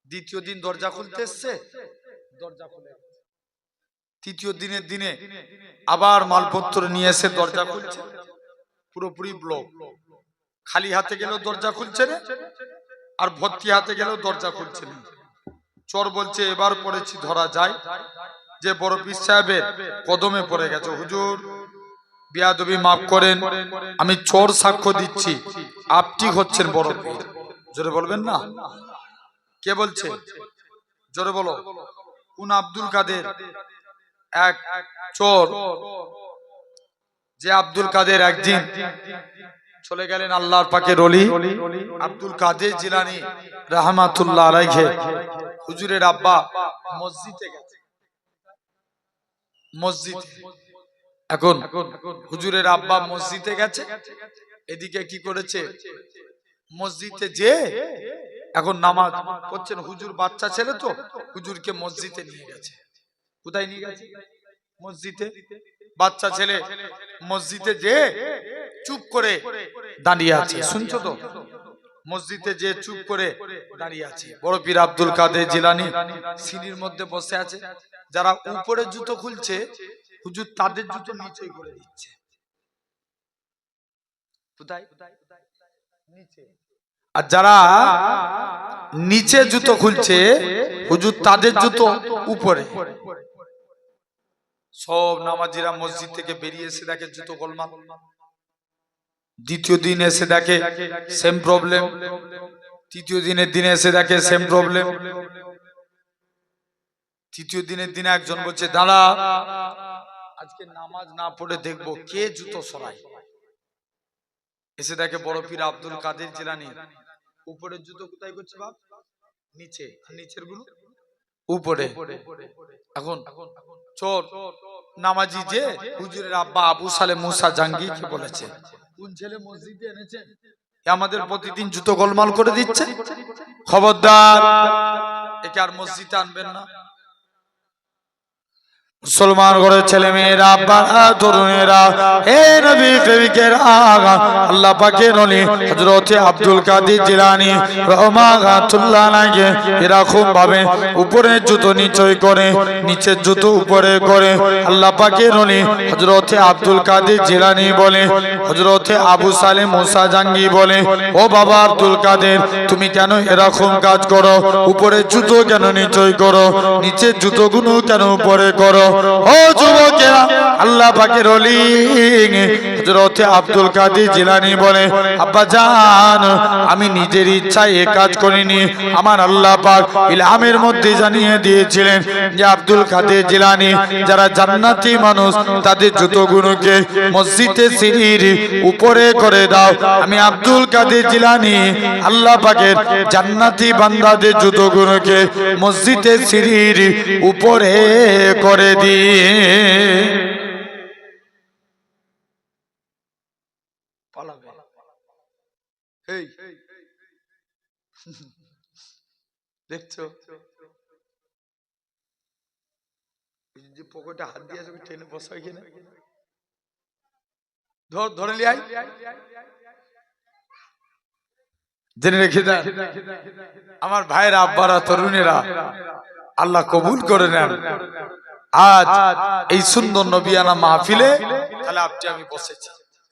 দ্বিতীয় দিন দরজা খুলতে এসছে, দরজা খুলে। তৃতীয় দিনের দিনে আবার মালপত্র নিয়ে এসে দরজা খুলছে, পুরোপুরি ব্লক। খালি হাতে গেলেও দরজা খুলছে না, আর ভর্তি হাতে গেলেও দরজা খুলছে না। চোর বলছে এবার পড়েছি ধরা যায়, যে বড় পীর সাহেবের কদমে পড়ে গেছে। হুজুর বিয়াদবি মাফ করেন, আমি চোর সাক্ষ্য দিচ্ছি আপনি হচ্ছেন বড় পীর। জোরে বলবেন না? কে বলছে? জোরে বলো। কোন আব্দুল কাদের? এক চোর, যে আব্দুল কাদের একদিন চলে গেলেন আল্লাহর পাকের ওলি আব্দুল কাদের জিলানী রাহমাতুল্লাহ আলাইহি। হুজুরের আব্বা মসজিদে গেছে, মসজিদ। এখন হুজুরের আব্বা মসজিদে গেছে, এদিকে কি করেছে? মসজিদে যে এখন নামাজ পড়ছেন। হুজুর বাচ্চা ছেলে তো, হুজুরকে মসজিদে নিয়ে গেছে। কোথায় নিয়ে গেছে? মসজিদে। বাচ্চা ছেলে মসজিদে যে চুপ করে দাঁড়িয়ে আছে, শুনছো তো? মসজিদে যে চুপ করে দাঁড়িয়ে আছে। বড় পীর আব্দুল কাদের জিলানী সিঁড়ির মধ্যে বসে আছে। যারা উপরে জুতো খুলছে হুজুর তাদের জুতো নিচে করে দিচ্ছে। কোথায়? নিচে। আর যারা নিচে জুতো খুলছে হুজুর তাদের জুতো উপরে। সব নামাজিরা মসজিদ থেকে বেরিয়ে এসে দেখে জুতো গোলমাল। দ্বিতীয় দিন এসে দেখে সেম প্রবলেম। তৃতীয় দিনের দিনে এসে দেখে সেম প্রবলেম। তৃতীয় দিনের দিনে একজন বলছে দাঁড়া, আজকে নামাজ না পড়ে দেখবো কে জুতো সরায়। এসে দেখে বড় পীর আব্দুল কাদের জিলানী উপরের জুতো কোথায় করছে বাপ? নিচে। নিচের গুলো উপরে। এখন চোর নামাজি যে হুজুরের আব্বা আবু সালে মুসা জাঙ্গি কি বলেছে, কোন ছেলে মসজিদে এনেছেন আমাদের প্রতিদিন জুতো গোলমাল করে দিচ্ছে, খবরদার একে আর মসজিদে আনবেন না। মুসলমান করে ছেলে মেয়েরা বাবা তরুণেরা হে নবী প্রেমিকের আগা আল্লাহ পাকের ওলি হযরত আব্দুল কাদের জিলানী রাহমাতুল্লাহ আলাইহি এরকম ভাবে উপরে জুতো নিচয় করে নিচের জুতো উপরে করে আল্লাহ পাকের ওলি হযরত আব্দুল কাদের জিলানী বলে হযরত আবু সালেম মুসা জাঙ্গি বলে ও বাবা আব্দুল কাদের তুমি কেন এরকম কাজ করো উপরে জুতো কেন নিচয় করো নিচের জুতোগুলো কেন উপরে করো ও যুবকেরা আল্লাহ পাকের ওলি হযরত আব্দুল কাদের জিলানী বলে আব্বা জান আমি নিজের ইচ্ছায় এই কাজ করিনি আমার আল্লাহ পাক ইলহামের মধ্যে জানিয়ে দিয়েছিলেন যে আব্দুল কাদের জিলানী যারা জান্নাতি মানুষ তাদের জুতোগুলোকে মসজিদে সিঁড়ির উপরে করে দাও আমি আব্দুল কাদের জিলানী আল্লাহ পাকের জান্নাতি বান্দাদের জুতোগুলোকে মসজিদে সিঁড়ির উপরে করে দিই দেখছো যে পকেটে হাত দিয়ে ট্রেনে বসা কিনা ধরে লিয়াই জেনে রেখে দেন আমার ভাইরা আব্বারা তরুণেরা আল্লাহ কবুল করে নেন আজ এই সুন্দর নবিয়ানা মাহফিলে তাহলে আপনি আমি বসেছি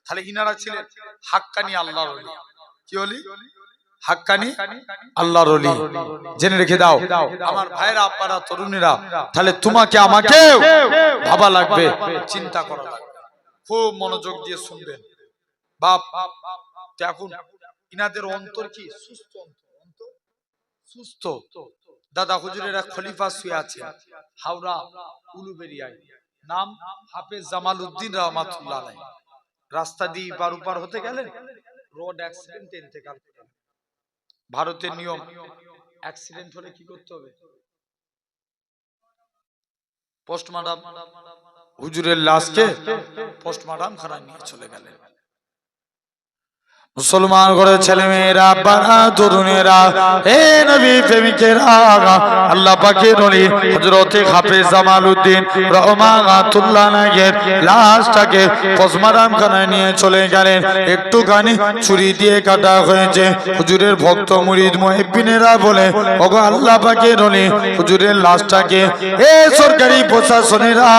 তাহলে ইনারা ছিলেন হাক্কানি আল্লাহর ওলি কি ওলি হাক্কানি আল্লাহর ওলি জেনে রেখে দাও আমার ভাইরা আব্বারা তরুণেরা তাহলে তোমাকে আমাকে ভাবা লাগবে চিন্তা করা লাগবে খুব মনোযোগ দিয়ে শুনবেন বাপ এখন ইনাদের অন্তর কি সুস্থ অন্তর সুস্থ দাদা হুজুরেরা খলিফা শুয়ে আছে হাওড়া উলুবেড়িয়ায় নাম হাফেজ জামাল উদ্দিন রহমাতুল্লাহ আলাইহি রাস্তা দিয়ে পার উপার হতে গেলেন রোড অ্যাক্সিডেন্টে ইন্তেকাল করলেন ভারতের নিয়ম অ্যাক্সিডেন্ট হলে কি করতে হবে পোস্টমর্টম হুজুরের লাশকে পোস্টমর্টম খানায় নিয়ে চলে গেলেন মুসলমান করে ছেলে মেয়েরা বাবা তরুণেরা হে নবী প্রেমিকেরা আল্লাহ পাকের ওলি হযরত হাফেজ জামাল উদ্দিন রহমাতুল্লাহ আলাইহির লাশটাকে পোস্টমর্টম খানায় নিয়ে চলে গেলেন একটুখানি ছুরি দিয়ে কাটা হয়েছে হুজুরের ভক্ত মুরিদ মুহিব্বিনেরা বলে ওগো আল্লাহ পাকের ওলি হুজুরের লাশটাকে হে সরকারি প্রশাসনেরা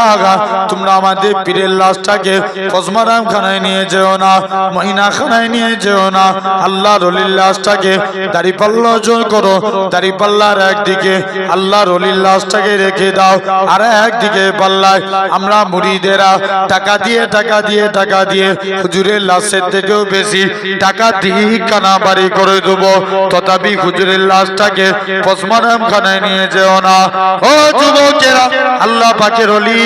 তোমরা আমাদের পীরের লাশটাকে পোস্টমর্টম খানায় নিয়ে যেও না মহিনা খানায় নিয়ে যেও না আল্লাহর ওলির লাশটাকে দাড়িপাল্লা জোর করো দাড়িপাল্লার একদিকে আল্লাহর ওলির লাশটাকে রেখে দাও আর একদিকে পাল্লায় আমরা মুরিদেরা টাকা দিয়ে হুজুরের লাশের থেকেও বেশি টাকা দিয়ে কানা বাড়ি করে দেবো তথাপি হুজুরের লাশটাকে পোস্টমর্টম খানায় নিয়ে যেও না ও যুবকেরা আল্লাহ পাকের ওলি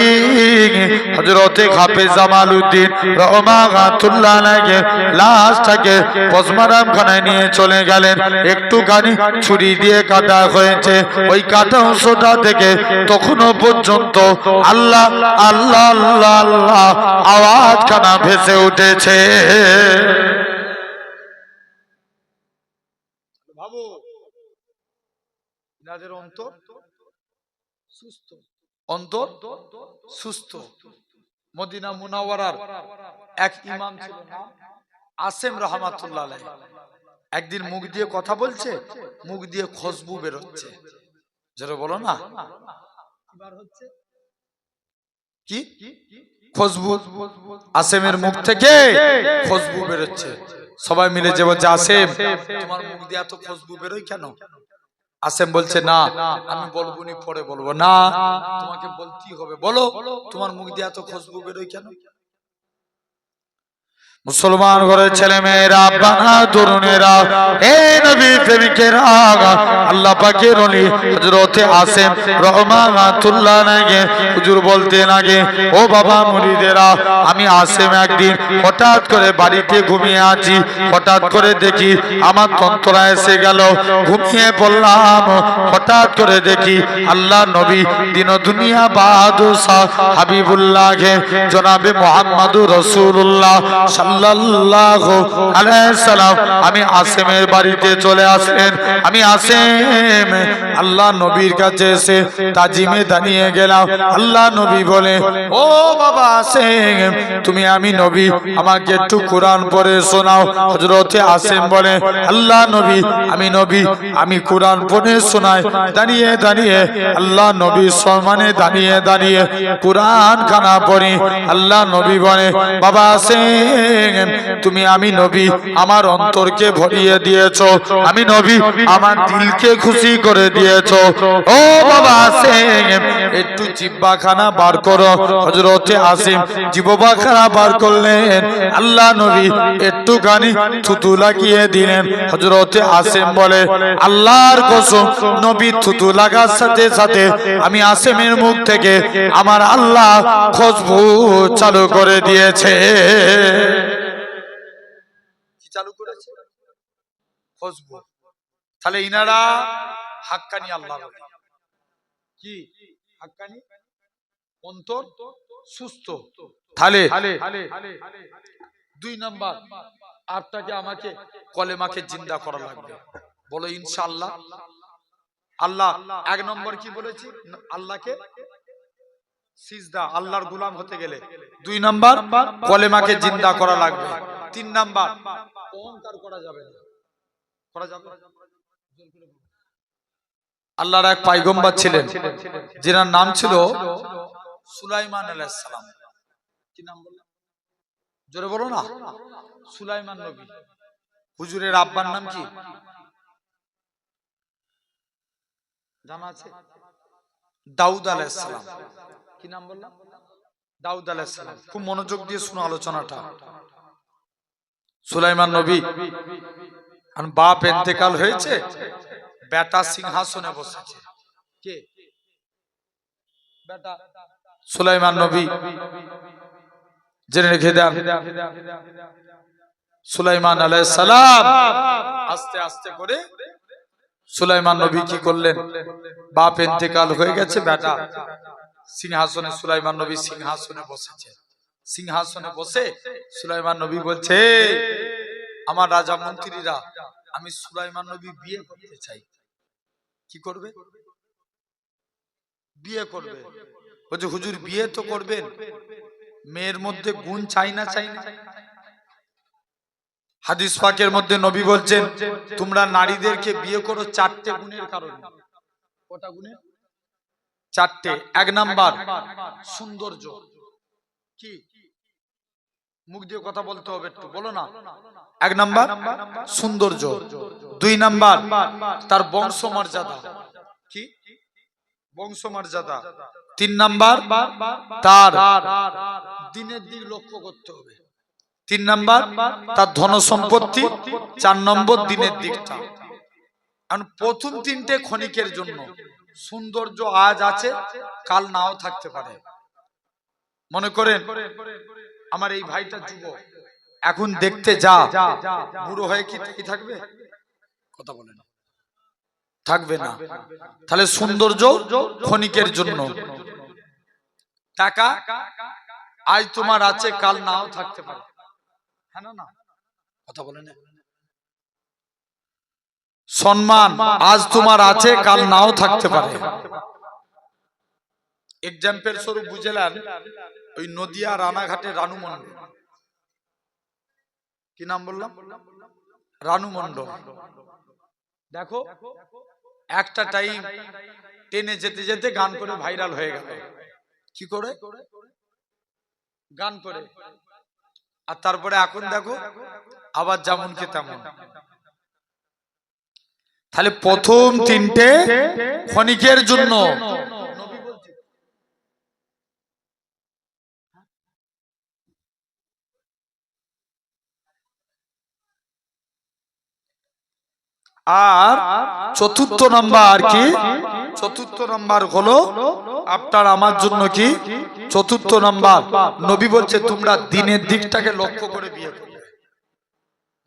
হযরত হাফেজ জামাল উদ্দিন রহমাতুল্লাহ আলাইহি লাশটাকে পোস্টমর্টম খানায় নিয়ে চলে গেলেন একটুখানি ছুরি দিয়ে কাটা হয়েছে ওই কাটা অংশটা থেকে তখনও পর্যন্ত আল্লাহ আল্লাহ আল্লাহ আল্লাহ আওয়াজ খানা ভেসে উঠেছে ভাবো ইনাদের অন্তর সুস্থ অন্তর সুস্থ মদিনা মুনাওয়ারার এক ইমাম ছিল নাম আসেম রহমাতুল্লাহ আলাইহি একদিন মুখ দিয়ে কথা বলছে মুখ দিয়ে খুশবু বের হচ্ছে যারা বলো না এবার হচ্ছে কি খুশবু আসেমের মুখ থেকে খুশবু বের হচ্ছে সবাই মিলে যে বলছে আসেম তোমার মুখ দিয়ে এত খুশবু বেরোয় কেন আসেম বলছে না আমি বলবো নি পরে বলবো না তোমাকে বলতেই হবে বলো তোমার মুখ দিয়ে এত খুশবু বেরোয় কেন মুসলমান ঘরের ছেলে মেয়েরা বাবা তরুণেরা হে নবী প্রেমিকেরা আল্লাহ পাকের ওলি হযরত আসেম রহমাতুল্লাহ আলাইহি হুজুর বলতে লাগে ও বাবা মুরিদেরা আমি আসেম একদিন হঠাৎ করে বাড়িতে ঘুমিয়ে আছি হঠাৎ করে দেখি আমার তন্ত্রা এসে গেল ঘুমিয়ে পড়লাম হঠাৎ করে দেখি আল্লাহ নবী দিন দুনিয়া বাদশাহ হাবিবুল্লাহ জনাবে মুহাম্মদুর রাসূলুল্লাহ সাল্লাল্লাহু আলাইহি সাল্লাম আমি আসিমের বাড়িতে চলে আসলেন। আমি আসিম আল্লাহ নবীর কাছে এসে তাজিমে দাঁড়িয়ে গেলাম। আল্লাহ নবী বলে, ও বাবা আসিম, তুমি আমি নবী, আমাকে একটু কোরআন পড়ে শোনাও। হযরতে আসিম বলে, আল্লাহ নবী, আমি নবী, আমি কোরআন পড়ে শোনাই। দাঁড়িয়ে দাঁড়িয়ে আল্লাহ নবীর সম্মানে দাঁড়িয়ে দাঁড়িয়ে কোরআন খানা পড়ি। আল্লাহ নবী বলে, বাবা আসিম, তুমি আমি নবী, আমার অন্তরকে ভরিয়ে দিয়েছো। আমি নবী, আমার দিলকে খুশি করে দিয়েছো। ও বাবা আসিম, একটু জিহ্বাখানা বার করো। হযরতে আসিম জিহ্বাখানা বার করলেন। আল্লাহ নবী একটুখানি থুতু লাগিয়ে দিলেন। হযরতে আসিম বলে, আল্লাহর কসম, নবী থুতু লাগার সাথে সাথে আমি আসিমের মুখ থেকে আমার আল্লাহ খুশবু চালু করে দিয়েছে। কি চালু করেছে? খুশবু। তাহলে ইনারা হাক্কানি আল্লাহ বলে। কি হাক্কানি? অন্তর সুস্থ। তাহলে 2 নাম্বার, আপনাকে আমাকে কলেমাকে জিন্দা করা লাগবে। বলো ইনশাআল্লাহ। আল্লাহ 1 নম্বর কি বলেছি? আল্লাহকে সিজদা, আল্লাহর গোলাম হতে গেলে। 2 নাম্বার কলেমাকে জিন্দা করা লাগবে। 3 নাম্বার অহংকার করা যাবে না। করা যাবে? আল্লাহর এক পয়গম্বর ছিলেন, যার নাম ছিল সুলাইমান আলাইহিস সালাম। কি নাম বললেন? জোরে বলো না। সুলাইমান নবী। হুজুরের আব্বার নাম কি জানা আছে? দাউদ আলাইহিস সালাম। কি নাম বললাম? দাউদ আলাইহিস সালাম। খুব মনোযোগ দিয়ে শুনো আলোচনাটা। সুলাইমান নবী আর বাপ ইন্তেকাল হয়েছে, বেটা সিংহাসনে বসেছে। কে? বেটা সুলাইমান নবী। জেনে রেখে দেন, সুলাইমান আলাইহিস সালাম আস্তে আস্তে করে সুলাইমান নবী কি করলেন? বাপ ইন্তেকাল হয়ে গেছে, বেটা সিংহাসনে, সুলাইমান নবী সিংহাসনে বসেছে। সিংহাসনে বসে সুলাইমান নবী বলছে, আমার রাজা মন্ত্রীরা, আমি সুলাইমান নবী বিয়ে করতে চাই। কি করবে? বিয়ে করবে। বলছে, হুজুর বিয়ে তো করবেন, মেয়ের মধ্যে গুণ চাই না? চাই না। হাদিস পাকের মধ্যে নবী বলছেন, তোমরা নারীদেরকে বিয়ে করো 4টে গুণের কারণে। কটা গুণে? 4টে। 1 নাম্বার সৌন্দর্য। কি? মুখ দিয়ে কথা বলতে হবে একটু, বলো না। 1 নাম্বার সৌন্দর্য। 2 নাম্বার তার বংশমর্যাদা। কি? বংশমর্যাদা। 3 নাম্বার তার দিনের দিক লক্ষ্য করতে হবে। 3 নাম্বার তার ধন সম্পত্তি। 4 নম্বর দিনের দিকটা। কারণ প্রথম 3টে ক্ষণিকের জন্য। সৌন্দর্য আজ আছে, কাল নাও থাকতে পারে। মনে করেন আমার এই ভাইটা যুবক, এখন দেখতে যা, বুড়ো হয়ে কি থাকবে? কথা বলে না, থাকবে না। তাহলে সৌন্দর্য ক্ষণিকের জন্য। টাকা আজ তোমার আছে, কাল নাও থাকতে পারে। হ্যাঁ না? কথা বলে না। সম্মান আজ তোমার আছে, কাল নাও থাকতে পারে। এক্সাম্পল স্বরূপ বুঝলেন, ওই নদিয়া রানাঘাটের রানু মণ্ডল। কি নাম বললাম? রানু মণ্ডল। দেখো একটা টাইম ট্রেনে যেতে যেতে গান করে ভাইরাল হয়ে গেল। কি করে? গান করে। আর তারপরে এখন দেখো আবার যেমন কে তেমন। তাহলে প্রথম 3টে ক্ষণিকের জন্য। আর চতুর্থ নাম্বার কি? চতুর্থ নাম্বার হলো আপনার আমার জন্য কি? চতুর্থ নাম্বার নবী বলছে, তোমরা দিনের দিকটাকে লক্ষ্য করে বিয়ে করবে।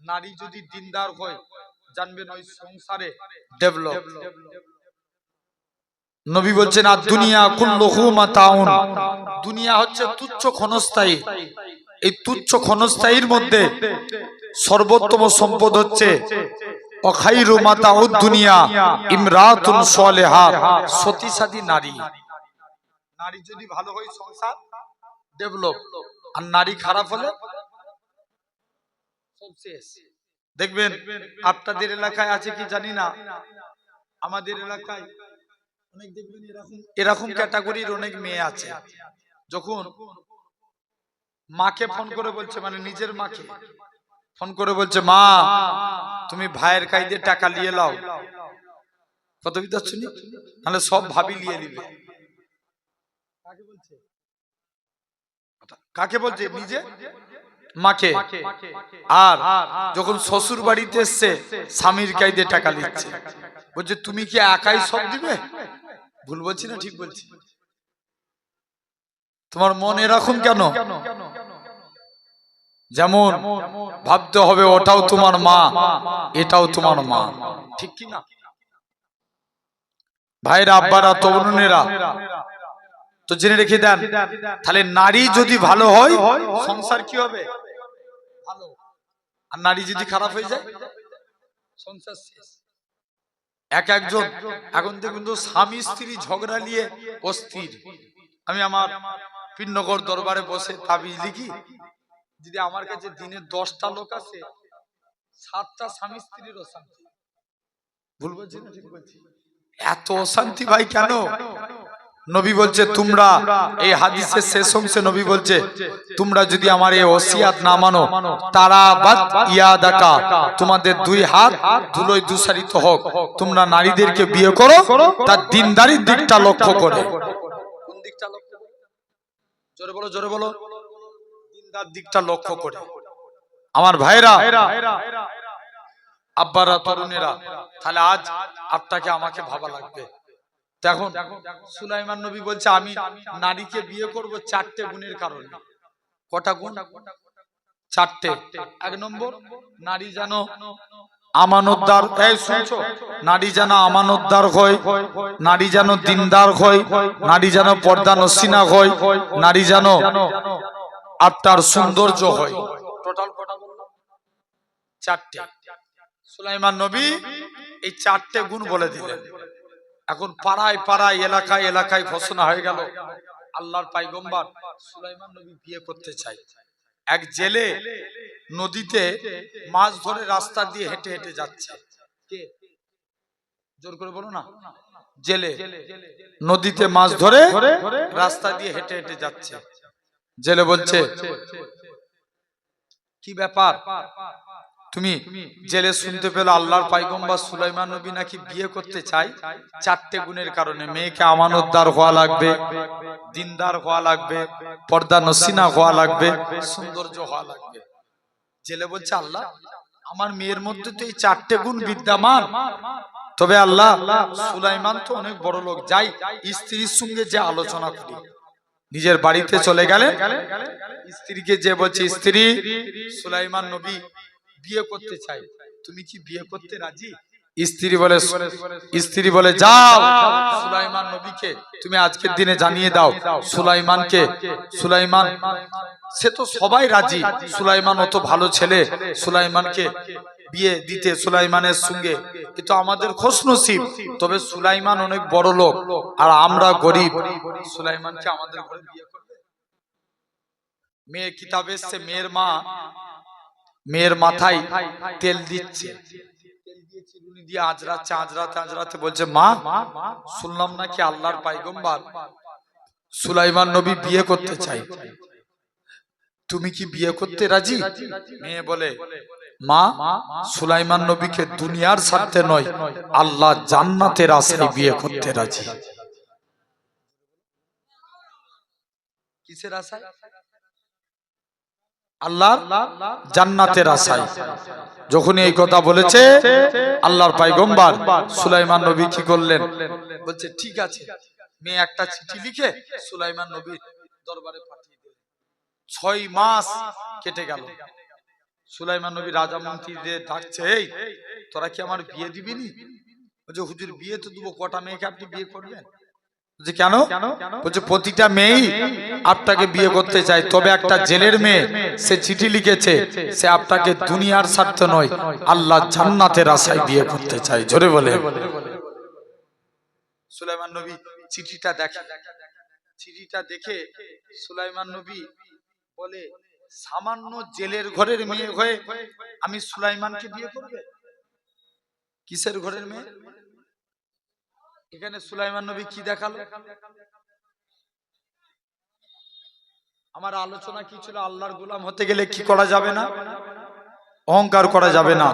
নারী যদি দিনদার হয়, জানবেন ওই সংসারে ডেভেলপ। নবী বলছেন, আর দুনিয়া কুল্লুহু মাতাউন, দুনিয়া হচ্ছে তুচ্ছ ক্ষণস্থায়ী। এই তুচ্ছ ক্ষণস্থায়ীর মধ্যে সর্বোত্তম সম্পদ হচ্ছে অখাইরু মাতাউদ দুনিয়া ইমরাতুন সালেহা, সতীসাধী নারী। নারী যদি ভালো হয় সংসার ডেভেলপ, আর নারী খারাপ হলে সব শেষ। দেখবেন আপনাদের এলাকায় আছে কি জানি না, আমাদের এলাকায় অনেক দেখবেন এরকম ক্যাটাগরির অনেক মেয়ে আছে, যখন মাকে ফোন করে বলছে, মানে নিজের মাকে ফোন করে বলছে, মা তুমি ভাইয়ের কাইদে টাকা নিয়ে লাও, কত বিদ্যা শুনি, তাহলে সব ভাবি নিয়ে নিবে। কাকে বলছে? নিজে মাকে। আর যখন শ্বশুর বাড়িতে এসছে স্বামীর কাইদে টাকা নিচ্ছে, বলছে তুমি কি একাই সব দিবে? ভুল বলছি না ঠিক বলছি? তোমার মন এরকম কেন? যেমন ভাবতে হবে ওটাও তোমার মা, এটাও তোমার মা, ঠিক কি না? ভাইরা, আব্বারা, তরুণেরা, তো জেনে রেখে দেন, তাহলে নারী যদি ভালো হয় সংসার কি হবে? ভালো। আর নারী যদি খারাপ হয়ে যায় সংসার শেষ। একজন এখন দেখুন তো স্বামী স্ত্রী ঝগড়া নিয়ে অস্থির। আমি আমার পীরনগর দরবারে বসে তাবিজ লিখি, যদি আমার কাছে দিনে 10টা লোক আসে, 7টা স্বামী স্ত্রীর অশান্তি। ভুল বলছি না ঠিক বলছি? এত অশান্তি ভাই কেন? নবী বলছে, তোমরা এই হাদিসের শেষ অংশে নবী বলছে, তোমরা যদি আমার এই ওসিয়াত না মানো, তারাবাত ইয়াদাকা, তোমাদের দুই হাত ধুলোয় দূষারিত হোক। তোমরা নারীদেরকে বিয়ে করো তার দিনদারির দিকটা লক্ষ্য করে। কোন দিকটা লক্ষ্য করে? জোরে বলো, জোরে বলো। দিনদার দিকটা লক্ষ্য করে। আমার ভাইরা, আব্বারা, তরুণেরা, তাহলে আজ আপনাকে আমাকে ভাবা লাগবে। দেখুন সুলাইমান নবী বলছে, আমি নারীকে বিয়ে করব 4টে গুণের কারণে। কটা গুণ? 4টে। 1 নম্বর, নারী যেন আমানতদার, এই শুনছো, নারী যেন আমানতদার হয়, নারী যেন দিনদার হয়, নারী যেন পর্দা নসিনা হয়, নারী যেন আপনার সৌন্দর্য হয়। টোটাল কটা বললাম? 4টে। সুলাইমান নবী এই 4টে গুণ বলে দিলেন। এখন পাড়ায় পাড়ায়, এলাকায় এলাকায় ঘোষণা হয়ে গেল, আল্লাহর পয়গম্বর সুলাইমান নবী বিয়ে করতে চাই। এক জেলে নদীতে মাছ ধরে রাস্তা দিয়ে হেঁটে হেঁটে যাচ্ছে। কে? জোর করে বলো না। জেলে নদীতে মাছ ধরে রাস্তা দিয়ে হেঁটে হেঁটে যাচ্ছে। জেলে বলছে, কি ব্যাপার? তুমি জেলে শুনতে পেলো আল্লাহর পয়গম্বর সুলাইমান নবী নাকি বিয়ে করতে চায় 4টে গুণের কারণে। মেয়েকে আমানতদার হওয়া লাগবে, দিনদার হওয়া লাগবে, পর্দা নসিনা হওয়া লাগবে, সৌন্দর্য হওয়া লাগবে। জেলে বলছে, আল্লাহ আমার মেয়ের মধ্যে তো এই 4টে গুণ বিদ্যমান, তবে আল্লাহ সুলাইমান তো অনেক বড় লোক, যাই স্ত্রীর সঙ্গে যে আলোচনা করি। নিজের বাড়িতে চলে গেলেন, স্ত্রীকে যে বলছে, স্ত্রী সুলাইমান নবী বিয়ে করতে চাই, তুমি কি বিয়ে করতে রাজি? স্ত্রী বলে যাও সুলাইমান নবীকে তুমি আজকের দিনে জানিয়ে দাও সুলাইমানকে, সুলাইমান সে তো সবাই রাজি, সুলাইমান অত ভালো ছেলে, সুলাইমানকে বিয়ে দিতে সুলাইমানের সঙ্গে এ তো আমাদের খুশনসিব, তবে সুলাইমান অনেক বড় লোক আর আমরা গরিব, সুলাইমানকে আমাদের ঘরে বিয়ে করবে? মেয়ে কিতাবে এসছে, মেয়ের মাথায় তেল দিচ্ছে, তেল দিয়ে চিরুনি দিয়ে আজরাচ্ছে, আজরাতে আজরাতে বলছে, মা শুনলাম নাকি আল্লাহর পয়গম্বর সুলাইমান নবী বিয়ে করতে চাই, তুমি কি বিয়ে করতে রাজি? মেয়ে বলে, মা সুলাইমান নবীকে দুনিয়ার স্বার্থে নয়, আল্লাহ জান্নাতের আশায় বিয়ে করতে রাজি। কিসের আশায়? আল্লাহর জান্নাতের আশায়। যখন এই কথা বলেছে আল্লাহর পয়গম্বর সুলাইমান নবী কি করলেন? বলছে ঠিক আছে। মেয়ে একটা চিঠি লিখে সুলাইমান নবীর দরবারে পাঠিয়ে দিলেন। 6 মাস কেটে গেল। সুলাইমান নবী রাজা মন্ত্রীদের ডাকছে, এই তোরা কি আমার বিয়ে দিবি নি? বলছে হুজুর বিয়ে তো দেবো, কটা মেয়েকে আপনি বিয়ে করবেন? যে কেন? বলছে প্রতিটা মেয়েই আপনাকে বিয়ে করতে চায়, তবে একটা জেলের মেয়ে সে চিঠি লিখেছে, সে আপনাকে দুনিয়ার স্বার্থে নয়, আল্লাহ জান্নাতের আশায় বিয়ে করতে চায়। জোরে বলে। সুলাইমান নবী চিঠিটা দেখে, চিঠিটা দেখে সুলাইমান নবী বলে, সামান্য জেলের ঘরের মেয়ে হয়ে আমি সুলাইমানকে বিয়ে করব? কিসের ঘরের মেয়ে? এখানে সুলাইমান নবী কি দেখালো? আমার আলোচনা কি ছিল? আল্লাহর গোলাম হতে গেলে কি করা যাবে না? অহংকার করা যাবে না।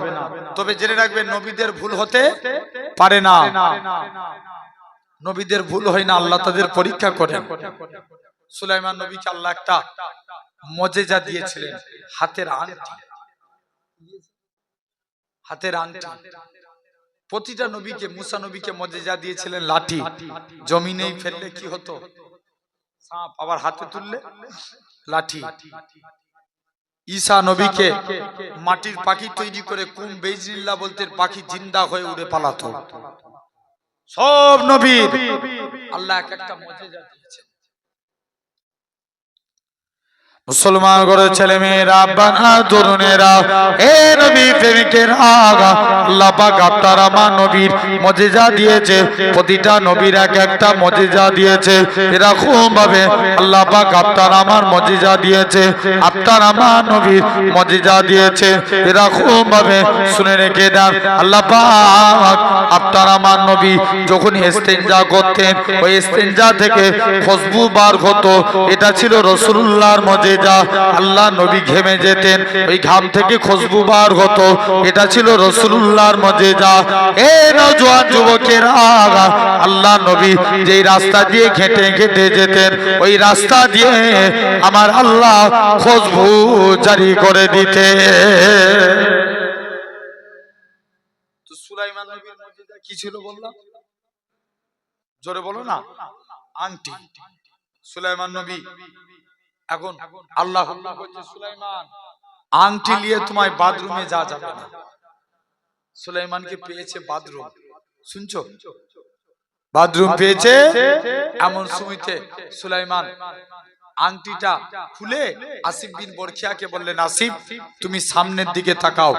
তবে জেনে রাখবেন, নবীদের ভুল হতে পারে না। নবীদের ভুল হয় না, আল্লাহ তাদের পরীক্ষা করেন। সুলাইমান নবীকে আল্লাহ একটা মুজিজা দিয়েছিলেন, হাতের আংটি। হাতের আংটি। প্রতিটা নবীকে, মুসা নবীকে মুজিজা দিয়েছিলেন লাঠি, জমিনেই ফেললে কি হতো? সাপ। আবার হাতে তুললে লাঠি। ঈসা নবীকে মাটির পাখি তৈরি করে কুম বেইজনিল্লাহ বলতে পাখি জিন্দা হয়ে উড়ে পালাতো। সব নবীর আল্লাহ এক একটা মুজিজা দিয়েছেন। মুসলমান ঘরের ছেলে মেয়েরা, বানা তরুণেরা, এ নবী প্রেমিকেরা, আল্লাহ পাক আপনার আমার নবীর মুজিজা দিয়েছে। প্রতিটা নবীর এক একটা মুজিজা দিয়েছে। এরকম ভাবে আল্লাহ পাক আপনার আমার মুজিজা দিয়েছে, আপনার আমার নবীর মুজিজা দিয়েছে। এরকম ভাবে শুনে রেখে দেন, আল্লাহ পাক আপনার আমার নবী যখন ইস্তেঞ্জা করতেন, ওই ইস্তেঞ্জা থেকে খুশবু বার হতো। এটা ছিল রাসূলুল্লাহর মুজিজা। আল্লাহ নবী ঘেমে যেতেন, ওই ঘাম থেকে খুশবু বার হতো। এটা ছিল রাসূলুল্লাহর মুজিজা। এ নওজোয়ান যুবকেরা, আল্লাহ নবী যেই রাস্তা দিয়ে ঘেঁটে ঘেঁটে যেতেন, ওই রাস্তা দিয়ে আমার আল্লাহ খুশবু জারি করে দিতে। তো সুলাইমান নবীর মুজিজা কি ছিল বললাম? জোরে বলো না। আংটি। সুলাইমান নবী এখন আল্লাহ বলছে, সুলাইমান আংটি নিয়ে তোমায় বাথরুমে যা যাবে না। সুলাইমানকে পেয়েছে বাথরুম, শুনছো? বাথরুম পেয়েছে। এমন সময়তে সুলাইমান আংটিটা খুলে আসিফ বিন বরখিয়াকে বললেন, আসিফ তুমি সামনের দিকে তাকাও,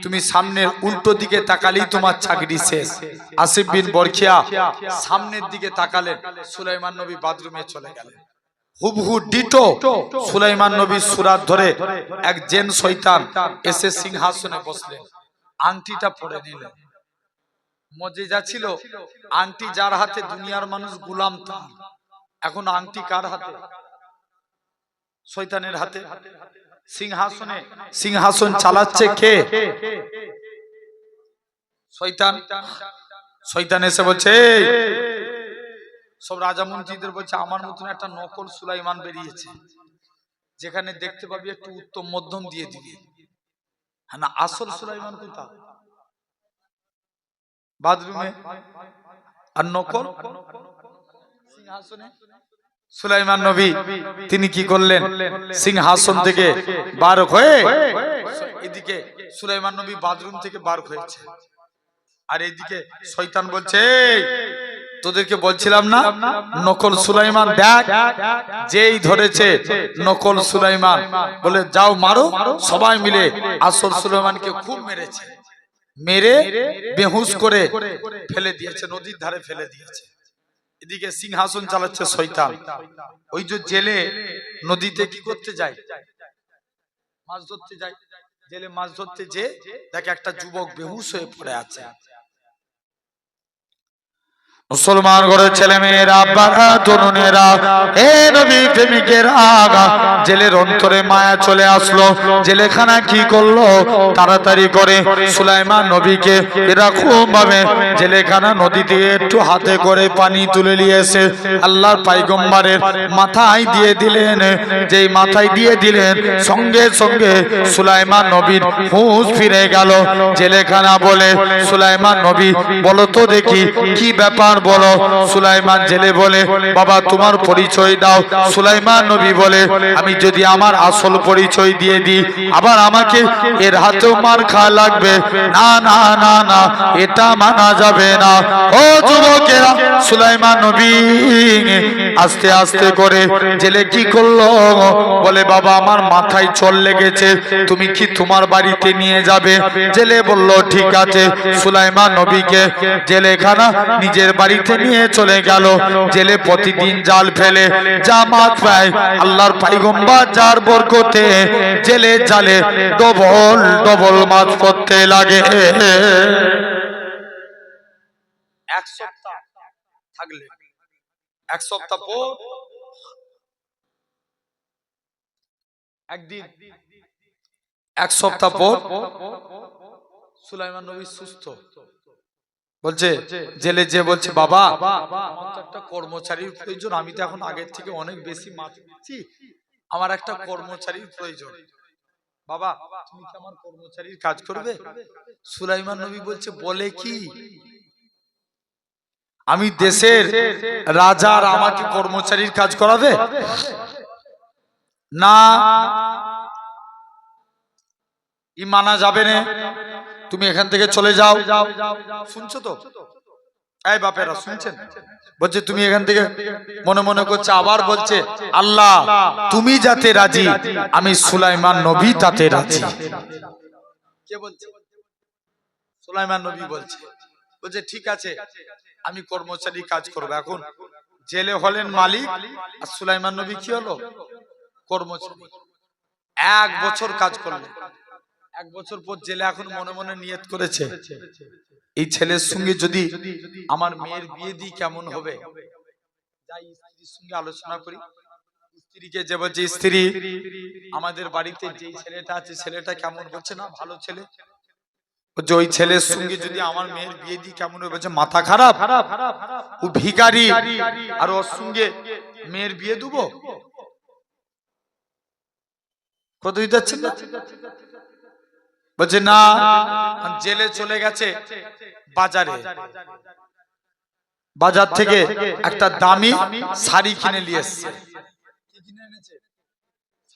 তুমি সামনের উল্টো দিকে তাকালেই তোমার চাকরি শেষ। আসিফ বিন বরখিয়া সামনের দিকে তাকালেন, সুলাইমান নবী বাথরুমে চলে গেলেন। হুবহু ডিটো সুলাইমান নবীর সুরাত ধরে এক জিন শয়তান এসে সিংহাসনে বসলেন, আংটিটা পরে নিলেন। মুজিজা ছিল আংটি যার হাতে দুনিয়ার মানুষ গোলাম তার। এখন আংটি কার হাতে? শয়তানের হাতে। সিংহাসনে সিংহাসন চালাচ্ছে কে? শয়তান। শয়তান এসে বলছে, সব রাজা মন্ত্রীদের বলছে, আমার মতন একটা নকল সুলাইমান বেরিয়েছে, যেখানে দেখতে পাবি একটু উত্তম মধ্যম দিয়ে দিবি। হ্যাঁ না, আসল সুলাইমান কোথায়? বাথরুমে। আর নকল সিংহাসনে। সুলাইমান নবী তিনি কি করলেন? সিংহাসন থেকে বার হয়ে এদিকে সুলাইমান নবী বাথরুম থেকে বার হয়েছে, আর এইদিকে শয়তান বলছে, তোদেরকে বলছিলাম না নকল সুলাইমান দেখ, যেই ধরেছে নকল সুলাইমান, বলে যাও মারো। সবাই মিলে আসল সুলাইমানকে খুব মেরেছে, মেরে বেহুশ করে ফেলে দিয়েছে, নদীর ধারে ফেলে দিয়েছে। এদিকে সিংহাসন চালাচ্ছে শয়তান। ওই যে জেলে নদীতে কি করতে যায়? মাছ ধরতে যায়। জেলে মাছ ধরতে যে দেখে একটা যুবক বেহুশ হয়ে পড়ে আছে। মুসলমান ঘরের ছেলে মেয়েরা, বাবা তরুণেরা, এ নবী প্রেমিকেরা, জেলের অন্তরে মায়া চলে আসলো। জেলেখানা কি করলো? তাড়াতাড়ি করে সুলাইমান নবীকে এরকম ভাবে জেলেখানা নদী দিয়ে একটু হাতে করে পানি তুলে নিয়ে এসে আল্লাহর পয়গম্বরের মাথায় দিয়ে দিলেন। যেই মাথায় দিয়ে দিলেন, সঙ্গে সঙ্গে সুলাইমান নবীর হুঁশ ফিরে গেল। জেলেখানা বলে, সুলাইমান নবী বলো তো দেখি কি ব্যাপার সুলাইমান বলো। সুলাইমান জেলে বলে বাবা তোমার পরিচয় দাও। সুলাইমান নবী বলে আমি যদি আমার আসল পরিচয় দিয়ে দিই আবার আমাকে এর হাতেও মার খাওয়া লাগবে। না না না না, এটা মানা যাবে না। ও যুবকেরা, সুলাইমান নবী আস্তে আস্তে করে জেলে কি করলো বলে বাবা আমার মাথায় চল লেগেছে, তুমি কি তোমার বাড়িতে নিয়ে যাবে? জেলে বলল ঠিক আছে। সুলাইমান নবীকে জেলেখানা নিজের বাড়িতে নিয়ে চলে গেল। জেলে প্রতিদিন জাল ফেলে যা মাছ পায় আল্লাহর পয়গম্বর যার বরকতে জেলে জালে ডবল ডবল মাছ পড়তে লাগে। এক সপ্তাহ থাকলে, এক সপ্তাহ পর একদিন, এক সপ্তাহ পর সুলাইমান নবী সুস্থ। বলছে জেলে যে বলছে বাবা আমার তো একটা কর্মচারীর প্রয়োজন, আমি তো এখন আগের থেকে অনেক বেশি মাছ পাচ্ছি, আমার একটা কর্মচারীর প্রয়োজন। বাবা তুমি কি আমার কর্মচারীর কাজ করবে? সুলাইমান নবী বলছে বলে কি, আমি দেশের রাজার আমাকে কর্মচারীর কাজ করাবে? না, ই মানা যাবে না, তুমি এখান থেকে চলে যাও। শুনছো তো এই বাপেরা, শুনছেন? বলছে তুমি এখান থেকে, মনে মনে করছে, আবার বলছে আল্লাহ তুমি যাতে রাজি আমি সুলাইমান নবী তাতে রাজি। কে বলছে? সুলাইমান নবী বলছে। বলছে ঠিক আছে আমি কর্মচারী কাজ করব। এখন জেলে হলেন মালিক আর সুলাইমান নবী কি হলো? কর্মচারী। এক বছর কাজ করলেন। এক বছর পর জেলে এখন মনে মনে নিয়ত করেছে এই ছেলের সঙ্গে যদি আমার মেয়ের বিয়ে দিই কেমন হবে, যাই স্ত্রীর সঙ্গে আলোচনা করি। স্ত্রীকে যে বলছে স্ত্রী আমাদের বাড়িতে যে ছেলেটা আছে ছেলেটা কেমন, বলছে না ভালো ছেলে। যে ওই ছেলের সঙ্গে যদি আমার মেয়ের বিয়ে দিই কেমন হবে? বলছে মাথা খারাপ, ও ভিখারি আর ওর সঙ্গে মেয়ের বিয়ে দেবো? কত যাচ্ছেন না? বলছে না, জেলে চলে গেছে বাজারে, বাজার থেকে একটা দামি শাড়ি কিনে নিয়ে এসেছে। কি কিনে এনেছে?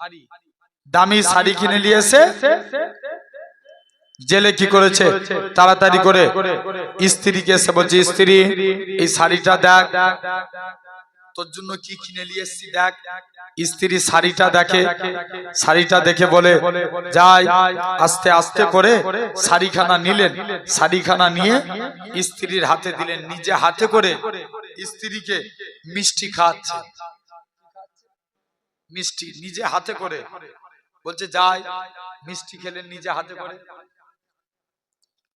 শাড়ি। দামি শাড়ি কিনে নিয়ে এসে জেলে কি করেছে তাড়াতাড়ি করে স্ত্রীকে এসে বলছে স্ত্রী এই শাড়িটা দেখ, তোর জন্য কি কিনে নিয়ে এসেছি দেখ। স্ত্রী শাড়িটা দেখে, শাড়িটা দেখে বলে যাই, আস্তে আস্তে করে শাড়িখানা নিলেন। শাড়িখানা নিয়ে স্ত্রীর হাতে দিলেন, নিজে হাতে করে স্ত্রীকে মিষ্টি খাওয়াচ্ছে। মিষ্টি নিজে হাতে করে, বলছে যাই, মিষ্টি খেলেন নিজে হাতে করে।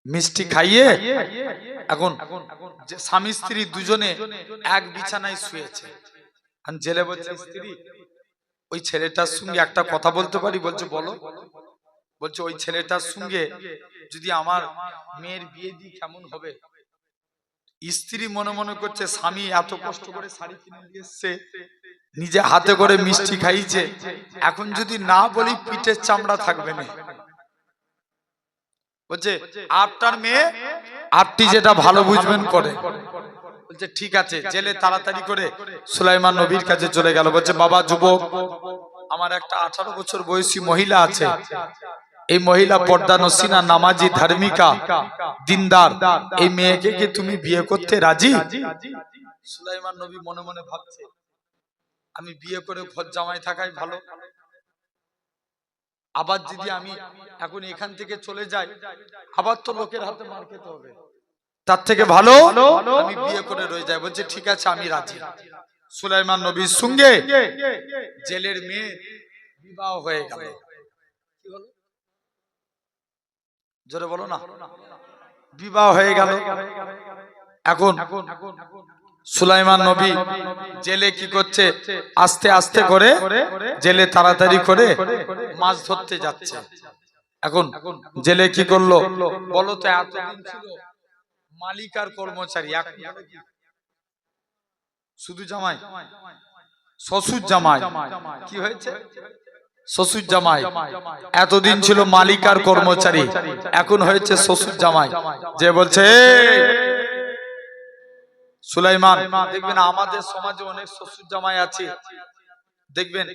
মিষ্টি খাইয়ে এখন যে স্বামী স্ত্রী দুজনে এক বিছানায় শুয়েছে। জেলে বলছে স্ত্রী ওই ছেলেটার সঙ্গে একটা কথা বলতে পারি? বলছে বলো। বলছে ওই ছেলেটার সঙ্গে যদি আমার মেয়ের বিয়ে দিই কেমন হবে? স্ত্রী মনে মনে করছে স্বামী এত কষ্ট করে শাড়ি কিনে নিয়ে এসছে, নিজে হাতে করে মিষ্টি খাইছে, এখন যদি না বলি পিঠের চামড়া থাকবে না। বলছে আপনার মেয়ে আপনি যেটা ভালো বুঝবেন করে। বলছে ঠিক আছে। জেলে তাড়াতাড়ি করে সুলাইমান নবীর কাছে চলে গেল। বলছে বাবা যুবক, আমার একটা 18 বছর বয়সী মহিলা আছে, এই মহিলা পর্দা নসিনা, নামাজি, ধার্মিকা, দিনদার, এই মেয়েকে কি তুমি বিয়ে করতে রাজি? সুলাইমান নবী মনে মনে ভাবছে আমি বিয়ে করে ঘর জামাই থাকাই ভালো, আবার যদি আমি এখন এখান থেকে চলে যাই আবার তো লোকের হাতে মার খেতে হবে, তার থেকে ভালো আমি বিয়ে করে রয়ে যাই। বলছে ঠিক আছে আমি রাজি। সুলাইমান নবীর সঙ্গে জেলের মেয়ে বিবাহ হয়ে গেল। কি হলো জোরে বলো না? বিবাহ হয়ে গেল। এখন সুলাইমান নবী জেলে কি করছে, আস্তে আস্তে করে জেলে তাড়াতাড়ি করে মাছ ধরতে যাচ্ছে। এখন জেলে কি করলো বলো তো? এতদিন ছিল মালিক আর কর্মচারী, এখন শুধু জামাই, শ্বশুর জামাই। কি হয়েছে? শ্বশুর জামাই। এতদিন ছিল মালিক আর কর্মচারী, এখন হয়েছে শ্বশুর জামাই। যে বলছে সুলাইমান দেখবেন আমাদের সমাজে অনেক শ্বশুর জামাই আছে, দেখবেন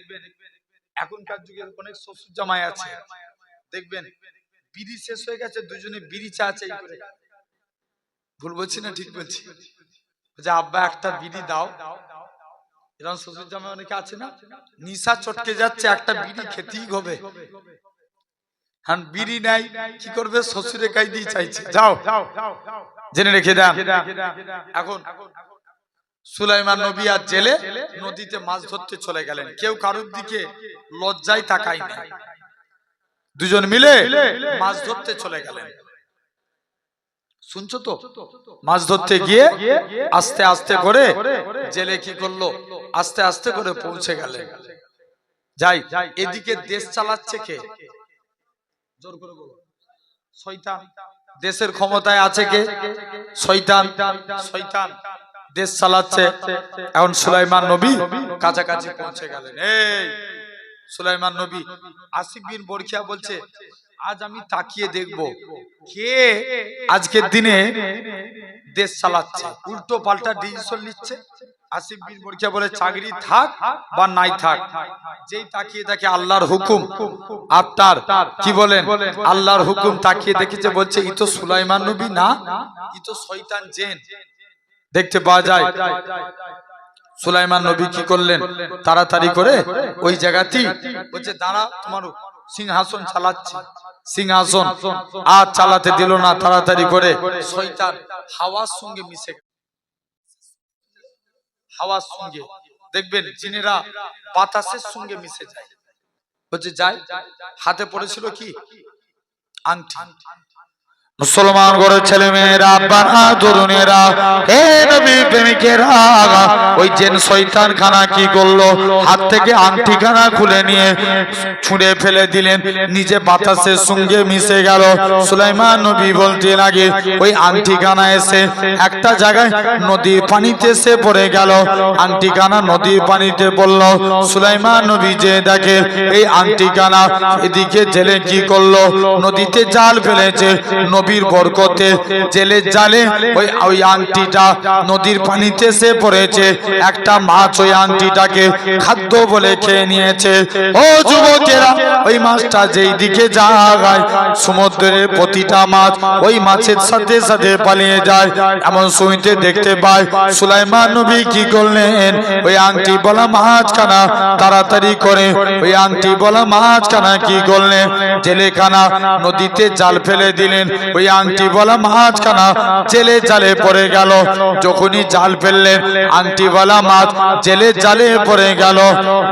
এখনকার যুগে অনেক শ্বশুর জামাই আছে, দেখবেন বিড়ি শেষ হয়ে গেছে, দুজনে বিড়ি চাচ্ছে। ভুল বলছি না ঠিক বলছি? যে আব্বা একটা বিড়ি দাও, এরকম শ্বশুর জামাই অনেকে আছে না? নিশা চটকে যাচ্ছে, একটা বিড়ি খেতেই হবে। হ্যাঁ, বিড়ি নাই কি করবে, শ্বশুরের কাছ দিয়ে চাইছে। যাও জেনে রেখে দেন। এখন সুলাইমান নবী আর জেলে নদীতে মাছ ধরতে চলে গেলেন, কেউ কারোর দিকে লজ্জায় তাকায় না, দুজন মিলে মাছ ধরতে চলে গেলেন। শুনছো তো? মাছ ধরতে গিয়ে আস্তে আস্তে করে জেলে কি করলো, আস্তে আস্তে করে পৌঁছে গেলেন। যাই, এদিকে দেশ চালাচ্ছে কে? জোর করে বলো। শয়তান। দেশের ক্ষমতায় আছে কে? শয়তান। শয়তান দেশ চালাচ্ছে। এখন সুলাইমান নবী কাছাকাছি পৌঁছে গেলেন। এই সুলাইমান নবী, আসিফ বিন বরখিয়া বলছে, আজ আমি তাকিয়ে দেখব কে আজকের দিনে দেশ চালাচ্ছে, উল্টো পাল্টা ডিসিশন নিচ্ছে। আসিফ বিন বরখিয়া বলে, চাকরি থাক বা নাই থাক, যেই তাকিয়ে দেখে আল্লাহর হুকুম, আপনার কি বলেন, আল্লাহর হুকুম তাকিয়ে দেখেছে, বলছে ই তো সুলাইমান নবী না, ই তো শয়তান জিন। দেখতে পাওয়া যায় সুলাইমান নবী কি করলেন, তাড়াতাড়ি করে ওই জায়গাতেই বলছে, দাঁড়া, তোমার সিংহাসন চালাচ্ছি। সিংহাসন আর চালাতে দিল না, তাড়াতাড়ি করে শয়তান হাওয়ার সঙ্গে মিশে, হাওয়ার সঙ্গে দেখবেন জিনেরা বাতাসের সঙ্গে মিশে যায়। বলছে যাই, হাতে পড়েছিল কি? আংটি। মুসলমান ঘরের ছেলে মেয়েরা, আব্বারা, তরুণেরা, হে নবী প্রেমিকেরা, ওই জেন শয়তান খানা কি করলো, হাত থেকে আংটি খানা খুলে নিয়ে ছুঁড়ে ফেলে দিলেন, নিজে বাতাসের সঙ্গে মিশে গেল। সুলাইমান নবী বলতে লাগে, ওই আংটি খানা এসে একটা জায়গায় নদীর পানিতে এসে পড়ে গেল। আংটি খানা নদীর পানিতে পড়ল। সুলাইমান নবী যে দেখে এই আংটি খানা, এদিকে জেলে কি করলো, নদীতে জাল ফেলেছে। নবীর বরকতে জেলের জালে ওই আংটিটা নদীর পানিতে এসে পড়েছে। একটা মাছ ওই আংটিটাকে খাদ্য বলে খেয়ে নিয়েছে। ও যুবকেরা, ওই মাছটা যেই দিকে যায়, সমুদ্রের প্রতিটা মাছ ওই মাছের সাথে সাথে পালিয়ে যায়। এমন সময়তে দেখতে পায় সুলাইমান নবী কি করলেন, ওই আংটি বলা মাছখানা তাড়াতাড়ি করে ওই আংটি বলা মাছখানা কি করলেন, জেলেখানা নদীতে জাল ফেলে দিলেন। ওই আংটি বলা মাছখানা জেলে জালে পড়ে গেল। যখনই জাল ফেললেন, আংটি বলা মাছ জেলে জালে পড়ে গেল।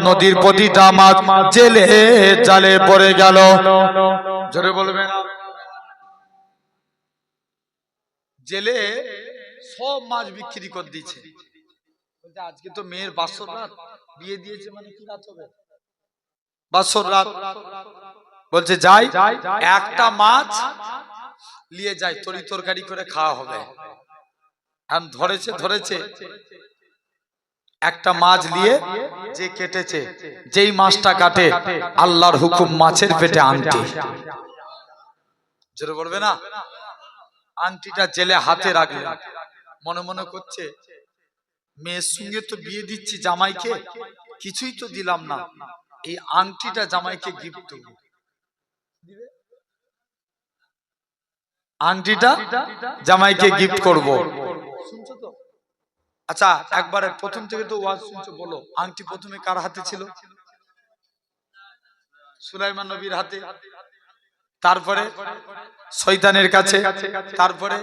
নদীর প্রতিটা মাছ জেলে জালে পড়ে গেল। জোরে বলবেন। জেলে সব মাছ বিক্রি করে দিয়েছে। আজকে তো মেয়ের বাসর রাত, বিয়ে দিয়েছে মানে কি রাত হবে, বাসর রাত। বলছে যাই, একটা মাছ নিয়ে যাই, তরি তরকারি করে খাওয়া হবে। ধরেছে একটা মাছ নিয়ে, যে কেটেছে, যেই মাছটা কাটে, আল্লাহর হুকুম মাছের পেটে আংটি। জোরে বলবে না। আংটিটা জেলে হাতে রাখলেন, মনে মনে করছে, মেয়ের সঙ্গে তো বিয়ে দিচ্ছি জামাইকে, কিছুই তো দিলাম না, এই আংটিটা জামাইকে গিফট দেব। আংটিটা জামাইকে গিফট করব। শুনছো তো? আচ্ছা, একবারে প্রথম থেকে তো ওয়াজ শুনছো, বলো আংটি প্রথমে কার হাতে ছিল? সুলাইমান নবীর হাতে, তারপরে শয়তানের কাছে, তারপরে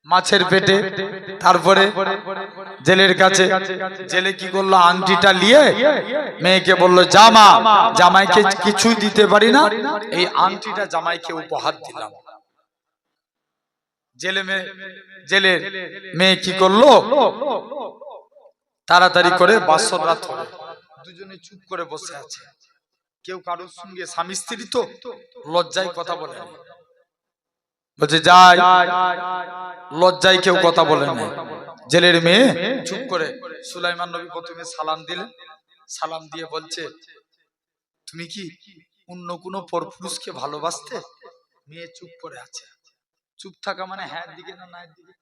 মাছের পেটে, তারপরে জেলের কাছে। জেলে কি করলো, আংটিটা নিয়ে মেয়েকে বললো, জামা, জামাইকে কিছুই দিতে পারি না, এই আংটিটা জামাইকে উপহার দিলাম। জেলের মেয়ে কি করলো, তাড়াতাড়ি করে বাসর রাত হলো, দুজনে চুপ করে বসে আছে। কেউ কারোর সঙ্গে, স্বামী স্ত্রী তো লজ্জায় কথা বলে, বলছে যাই, লজ্জায় কেউ কথা বলে না। জেলের মেয়ে চুপ করে। সুলাইমান নবী প্রথমে সালাম দিলেন, সালাম দিয়ে বলছে, তুমি কি অন্য কোনো পরপুরুষকে ভালোবাসতে? মেয়ে চুপ করে আছে। চুপ থাকা মানে হ্যাঁ দিকে না না দিকে,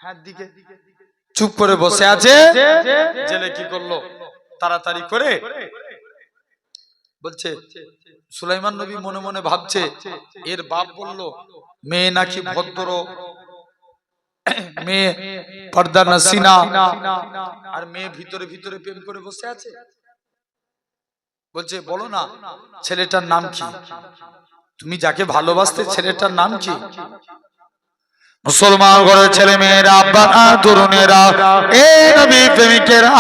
হ্যাঁ দিকে চুপ করে বসে আছে। জেলে কি করলো, তাড়াতাড়ি করে বলছে, সুলাইমান নবী মনে মনে ভাবছে, এর বাপ বলল মেয়ে নাকি ভদ্র, মেয়ে পর্দা নসিনা, আর মেয়ে ভিতরে ভিতরে প্রেম করে বসে আছে। বলছে বলো না ছেলেটার নাম কি, তুমি যাকে ভালোবাসতে ছেলেটার নাম কি? মুসলমান ঘরের ছেলে মেয়েরা, আব্বা তরুণেরা, এই নবী প্রেমিকেরা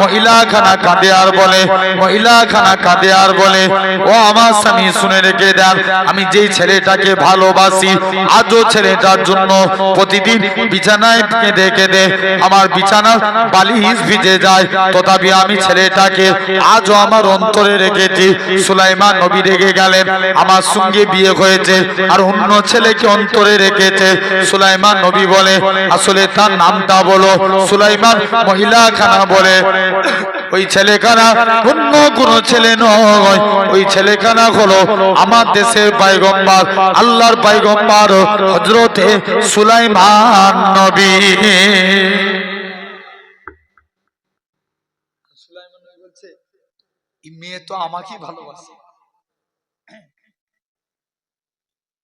মহিলা খানা কাঁদে আর বলে, মহিলা খানা কাঁদে আর বলে, ও আমার স্বামী শুনে রেখে দেন, আমি যেই ছেলেটাকে ভালোবাসি আজও ছেলেটার জন্য প্রতিদিন বিছানায় কেঁদে কেঁদে আমার বিছানার বালিশ ভিজে যায়, তথাপি আমি ছেলেটাকে আজও আমার অন্তরে রেখেছি। সুলাইমান নবী রেগে গেলেন, আমার সঙ্গে বিয়ে হয়েছে আর অন্য ছেলেকে অন্তরে রেখেছে। সুলাইমান নবী বলে, আসলে তার নামটা বলো। সুলাইমান মহিলা খানা বলে, ওই ছেলেখানা অন্য কোন ছেলে নয়, ওই ছেলেখানা হলো আমার দেশের পয়গম্বর, আল্লাহর পয়গম্বর হযরতে সুলাইমান নবী। সুলাইমান নবী বলছে, এই মেয়ে তো আমাকেই ভালোবাসে।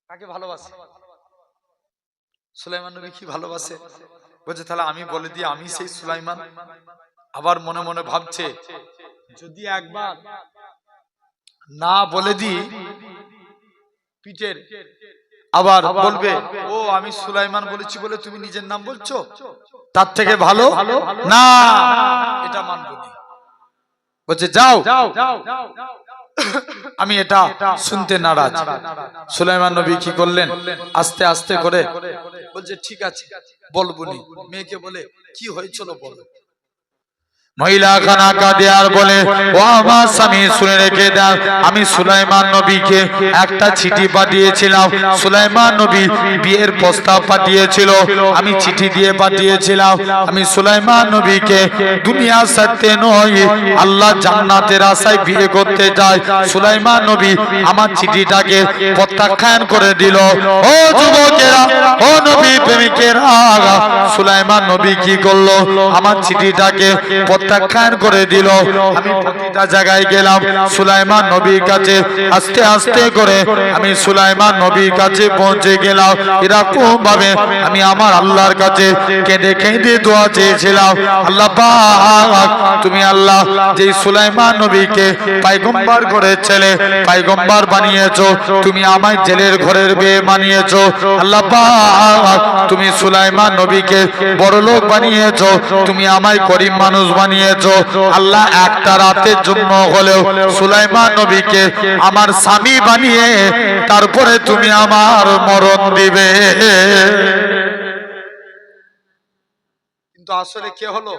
কাকে ভালোবাসে? সুলাইমান নবী কি ভালোবাসে? বলছে তাহলে আমি বলে দিই আমি সেই সুলাইমান। আবার মনে মনে ভাবছে, যদি একবার না বলে দিই পিঠের, আবার বলবে ও আমি সুলাইমান বলেছি বলে তুমি নিজের নাম বলছো, তার থেকে ভালো না, এটা মানবো না। বলছে যাও, আমি এটা শুনতে নারাজ। সুলাইমান নবী কি করলেন, আস্তে আস্তে করে বলছে ঠিক আছে বলবো নি। মেয়েকে বলে কি হয়েছিল বলো। মহিলা খানা কাঁদে আর বলে, ও আমার স্বামী শুনে রেখে দেন, আমি সুলাইমান নবীকে একটা চিঠি পাঠিয়েছিলাম। সুলাইমান নবী বিয়ের প্রস্তাব পাঠিয়েছিল, আমি চিঠি দিয়ে পাঠিয়েছিলাম। আমি সুলাইমান নবীকে দুনিয়ার সাথে নয় আল্লাহ জান্নাতের আশায় বিয়ে করতে চাই। সুলাইমান নবী আমার চিঠিটাকে প্রত্যাখ্যান করে দিল। ও যুবকেরা, ও নবী প্রেমিকেরা, সুলাইমান নবী কি করলো, আমার চিঠিটাকে প্রত্যাখ্যান করে দিল। আমি প্রতিটা জায়গায় গেলাম সুলাইমান নবীর কাছে, আস্তে আস্তে করে আমি সুলাইমান নবীর কাছে পৌঁছে গেলাম। এরকম ভাবে আমি আমার আল্লাহর কাছে কেঁদে কেঁদে দোয়া চেয়েছিলাম, আল্লাহ পাক তুমি আল্লাহ যে সুলাইমান নবীকে পয়গম্বর করে ছেলে পয়গম্বর বানিয়েছো, তুমি আমায় জেলের ঘরের মেয়ে বানিয়েছো। আল্লাহ পাক তুমি সুলাইমান নবীকে বড়লোক বানিয়েছো, তুমি আমায় গরিব মানুষ বানিয়েছো। আল্লাহ একটা রাতের জন্য হলেও সুলাইমান নবীকে আমার স্বামী বানিয়ে তারপরে তুমি আমার মরণ দিবে। কিন্তু আসলে কে হলো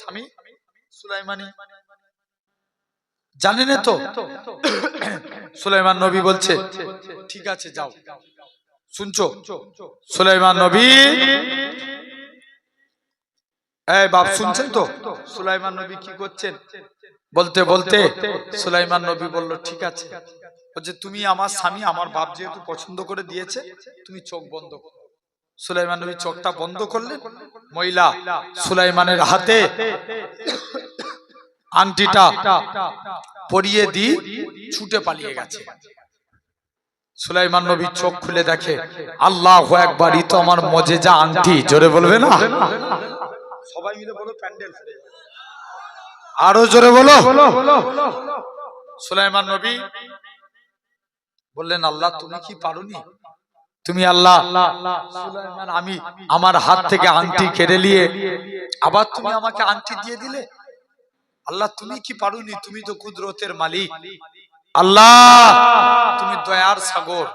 স্বামী? সুলাইমানি। জানেন তো? সুলাইমান নবী বলছে ঠিক আছে যাও। শুনছো? সুলাইমান নবী, এই বাপ শুনছেন তো? সুলাইমান নবী কি করছেন বলতে বলতে সুলাইমান নবী বলল ঠিক আছে। বলছে তুমি আমার স্বামী, আমার বাপ যেহেতু পছন্দ করে দিয়েছে, তুমি চোখ বন্ধ করো। সুলাইমান নবী চোখটা বন্ধ করলেন। মহিলা সুলাইমানের হাতে আংটিটা পরিয়ে দিয়ে ছুটে পালিয়ে গেছে। সুলাইমান নবী চোখ খুলে দেখে, আল্লাহু আকবার, ই তো আমার মুজিজা আংটি। জোরে বলবে না? সবাই মিলে বলো, প্যান্ডেল আরো জোরে বলো। সুলাইমান নবী বললেন, আল্লাহ তুমি কি পারোনি? তুমি আল্লাহ সুলাইমান, আমি আমার হাত থেকে আংটি কেড়ে নিয়ে আবার তুমি আমাকে আংটি দিয়ে দিলে। আল্লাহ তুমি কি পারোনি? তুমি তো কুদরতের মালিক, আল্লাহ তুমি দয়ার সাগর।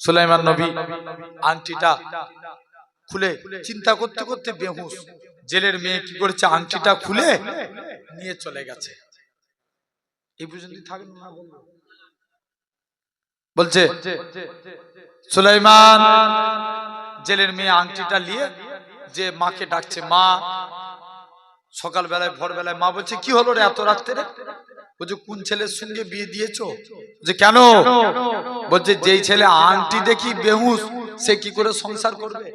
সুলাইমান নবী আংটিটা খুলে চিন্তা করতে করতে বেহুশ। জেলের মেয়ে কি করেছে, আংটিটা খুলে নিয়ে চলে গেছে। এই পর্যন্ত থাকবে না বলছে সুলাইমান জেলের মেয়ে আংটিটা নিয়ে যে মাকে ডাকছে, মা। সকালবেলায় ভোরবেলায় মা বলছে কি হলো রে এত রাত্রে? বলছে কোন ছেলের সঙ্গে বিয়ে দিয়েছো? যে কেন? বলছে যেই ছেলে আংটি দেখি বেহুশ, সে কি করে সংসার করবে?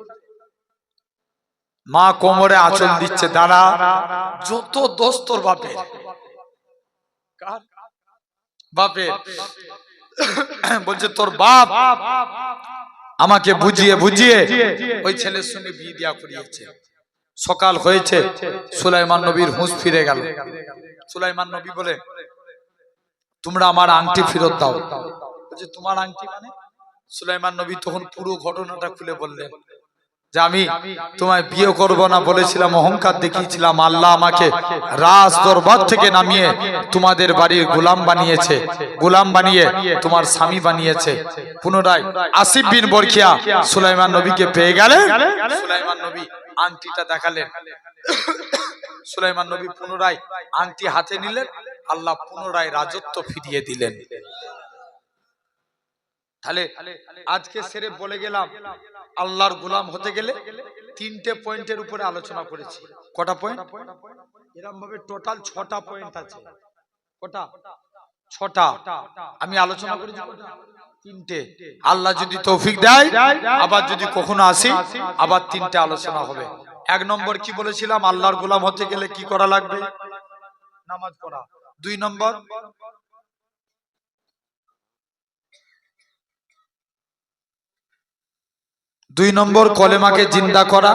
মা কোমরে আঁচল দিচ্ছে, দাঁড়া, যত দোষ তোর বাপের। বাপের বলছে তোর বাপ আমাকে বুঝিয়ে বুঝিয়ে ওই ছেলের সঙ্গে বিয়ে দিয়া করিয়েছে। সকাল হয়েছে, সুলাইমান নবীর হুঁশ ফিরে গেল। সুলাইমান নবী বলে, তোমরা আমার আংটি ফেরত দাও। বলছে তোমার আংটি মানে? সুলাইমান নবী তখন পুরো ঘটনাটা খুলে বললেন যে আমি তোমায় বিয়ে করব না বলেছিলাম, অহংকার দেখিয়েছিলাম, আল্লাহ আমাকে রাজ দরবার থেকে নামিয়ে তোমাদের বাড়ির গোলাম বানিয়েছে, গোলাম বানিয়ে তোমার স্বামী বানিয়েছে। পুনরায় আসিফ বিন বরখিয়া সুলাইমান নবীকে পেয়ে গেলেন। সুলাইমান নবী আংটিটা দেখালেন। সুলাইমান নবী পুনরায় আংটি হাতে নিলেন, আল্লাহ পুনরায় রাজত্ব ফিরিয়ে দিলেন। তাহলে আজকে সেরে বলে গেলাম, আল্লাহর গোলাম হতে গেলে তিনটে পয়েন্টের উপরে আলোচনা করেছি। কটা পয়েন্ট? এরকম ভাবে টোটাল 6টা পয়েন্ট আছে। কটা? 6টা। আমি আলোচনা করেছি তিনটে। আল্লাহ যদি তৌফিক দেয়, আবার যদি কখনো আসি, আবার তিনটে আলোচনা হবে। 1 নম্বর কি বলেছিলাম? আল্লাহর গোলাম হতে গেলে কি করা লাগবে? নামাজ পড়া। 2 নম্বর কলেমাকে জিন্দা করা।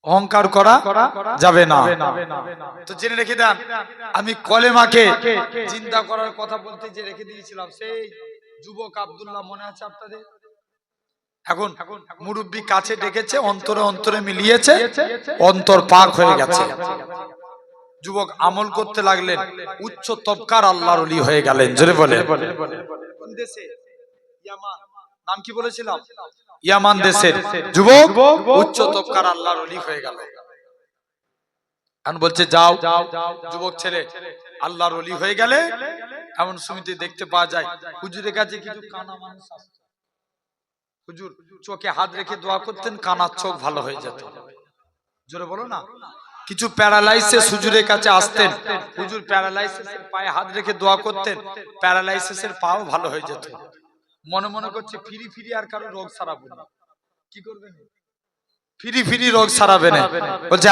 অহংকার করা যাবে না। তো জেনে রেখে দেন, আমি কলেমাকে জিন্দা করার কথা বলতে যে রেখে দিয়েছিলাম, সেই যুবক আব্দুল্লাহ মনে আছে আপনাদের? এখন মুরব্বী কাছে ডেকেছে, অন্তরে অন্তরে মিলিয়েছে, অন্তর পাক হয়ে গেছে। যুবক আমল করতে লাগলেন, উচ্চ তবকার আল্লাহর ওলি হয়ে গেলেন। জোরে বলে। কোন দেশে? ইয়ামান। নাম কি বলেছিলাম? ইয়ামান দেশের যুবক উচ্চ তবকার আল্লাহর ওলি হয়ে গেল। এখন বলছে যাও, যুবক ছেলে আল্লাহর ওলি হয়ে গেলে এমন সমিতি দেখতে পাওয়া যায়, হুজুরের কাছে কিছু কানা মানুষ আসতো। হুজুর চোখে হাত রেখে দোয়া করতেন, কানার চোখ ভালো হয়ে যেত। জোরে বলো না। কিছু প্যারালাইসিস হুজুরের কাছে আসতেন, হুজুর প্যারালাইসিসের পায়ে হাত রেখে দোয়া করতেন, প্যারালাইসিসের পাও ভালো হয়ে যেত। মনে মনে করছে ফিরি ফিরি আর কারো রোগ সারাবো না। কি করবেন? ফিরি ফিরি রোগ সারাবে না। বলছে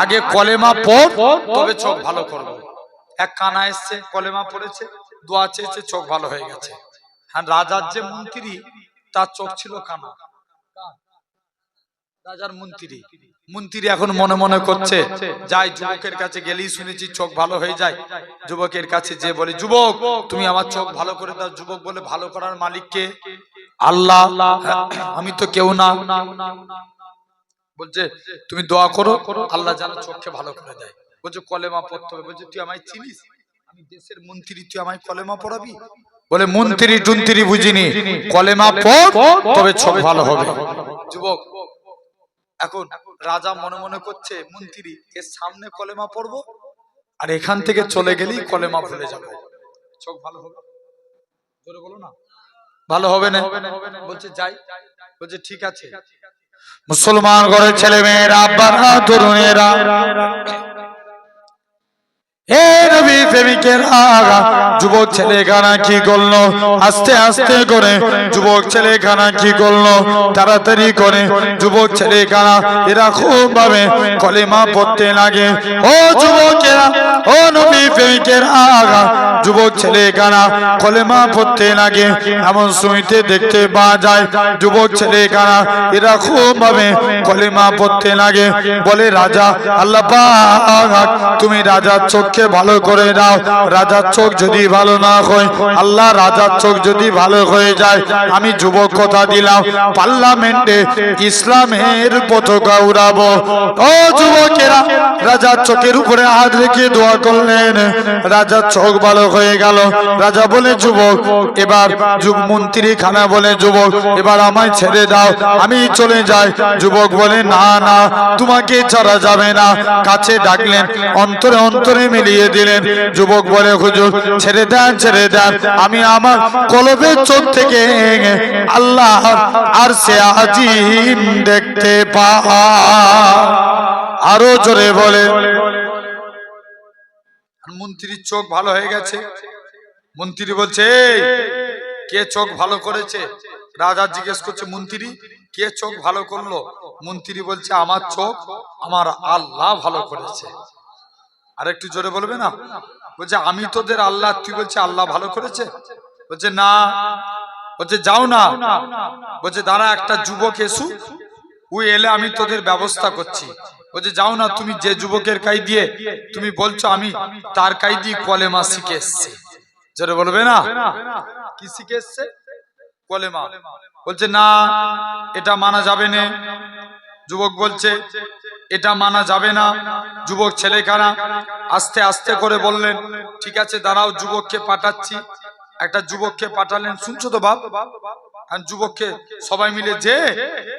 আগে কলেমা পড়, তবে চোখ ভালো করবো। এক কানা এসছে, কলেমা পড়েছে, দোয়া চেয়েছে, চোখ ভালো হয়ে গেছে। হ্যাঁ, রাজার যে মন্ত্রী, তার চোখ ছিল কানা। রাজার মন্ত্রী এখন মনে মনে করছে, যাই যুবকের কাছে গেলেই শুনেছি চোখ ভালো হয়ে যায়। যুবকের কাছে যে বলে, যুবক তুমি আমার চোখ ভালো করে দাও। যুবক বলে, ভালো করার মালিক কে? আল্লাহ, আমি তো কেউ না। বলছে তুমি দোয়া করো, আল্লাহ যেন চোখকে ভালো করে দেয়। বলছে কলেমা পড়তে হবে। বলছে তুই আমায় চিনিস? আমি দেশের মন্ত্রী, তুই আমায় কলেমা পড়াবি? বলে মন্ত্রী টুন্ত্রি বুঝিনি, কলেমা পড়, তবে চোখ ভালো হবে। যুবক এখন রাজা মনে মনে করছে, মন্ত্রী এর সামনে কলেমা পড়বো, আর এখান থেকে চলে গেলেই কলেমা ভুলে যাবো, চোখ ভালো হবে? জোরে বলো না। ভালো হবে না? বলছে যাই। বলছে ঠিক আছে। মুসলমান ঘরের ছেলে মেয়েরা, আব্বারা, তরুণেরা, যুবক ছেলে খানা কি করলো? আস্তে আস্তে করে যুবক ছেলে খানা কি করলো? তাড়াতাড়ি করে যুবক ছেলে খানা এরা খুব ভাবে কলেমা পড়তে লাগে। ও যুবকেরা, ও নবী প্রেমিকের আগা, যুবক ছেলে খানা কলেমা পড়তে লাগে। এমন শুনতে দেখতে পাওয়া যায়, যুবক ছেলে খানা এরা খুব ভাবে কলেমা পড়তে লাগে। বলে রাজা, আল্লাহ পাক তুমি রাজার চোখকে ভালো করে দাও। রাজার চোখ যদি ভালো না হয়, আল্লাহ রাজার চোখ যদি ভালো হয়ে যায়, আমি যুবক কথা দিলাম, পার্লামেন্টে ইসলামের পতাকা উড়াবো। ও যুবকেরা, রাজার চোখের উপরে হাত রেখে দোয়া করলেন, রাজার চোখ ভালো হয়ে গেল। রাজা বলে, যুবক এবার মন্ত্রী খানা বলে, যুবক এবার আমায় ছেড়ে দাও, আমি চলে যাই। যুবক বলে, না না, তোমাকে ছাড়া যাবে না। কাছে ডাকলেন, অন্তরে অন্তরে মিলিয়ে দিলেন। যুবক বলে, হুজুর ছেড়ে দেন, ছেড়ে দেন, আমি আমার কলবের চোখ থেকে আল্লাহ আর সে আজিম দেখতে পাই। আরো জোরে বলে। মন্ত্রীর চোখ ভালো হয়ে গেছে। মন্ত্রী বলছে, কে চোখ ভালো করেছে? রাজা জিজ্ঞেস করছে মন্ত্রী কে চোখ ভালো করলো? মন্ত্রী বলছে আমার চোখ আমার আল্লাহ ভালো করেছে। আর একটু জোরে বলবে না? বলছে আমি তোদের আল্লাহ, তুই বলছে আল্লাহ ভালো করেছে? বলছে না। বলছে যাও না। বলছে দাঁড়া, একটা যুবক এসু, ওই এলে আমি তোদের ব্যবস্থা করছি। বলছে যাও না, তুমি যে যুবকের কাই দিয়ে তুমি বলছো আমি তার কাই দিয়ে কলেমা শিখে এসছি। জোরে বলবে না? কি শিখে এসছে? কলেমা। বলছে না, এটা মানা যাবে না। যুবক বলছে এটা মানা যাবে না। যুবক ছেলেখানা আস্তে আস্তে করে বললেন ঠিক আছে দাঁড়াও, যুবককে পাঠাচ্ছি। একটা যুবককে পাঠালেন, শুনছো তো বাপ? যুবককে সবাই মিলে যে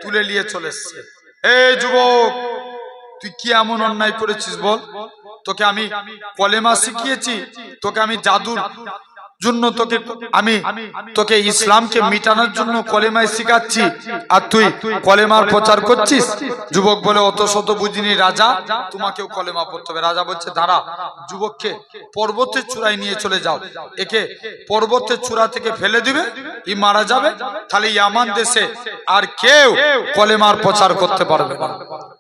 তুলে নিয়ে চলে এসছে। এই যুবক, তুই কি এমন অন্যায় করেছিস বল? তোকে আমি কলেমা শিখিয়েছি, তোকে আমি জাদুর জন্য তোকে ইসলামকে মিটানোর জন্য কলেমায় শিখাচ্ছি, আর তুই কলেমার প্রচার করছিস। যুবক বলে অত শত বুঝিনি রাজা, তোমাকেও কলেমা পড়তে হবে। রাজা বলছে দাঁড়া, যুবককে পর্বতের চূড়ায় নিয়ে চলে যাও, একে পর্বতের চূড়া থেকে ফেলে দিবে, ই মারা যাবে, তাহলে ইয়ামান দেশে আর কেউ কলেমার প্রচার করতে পারবে না।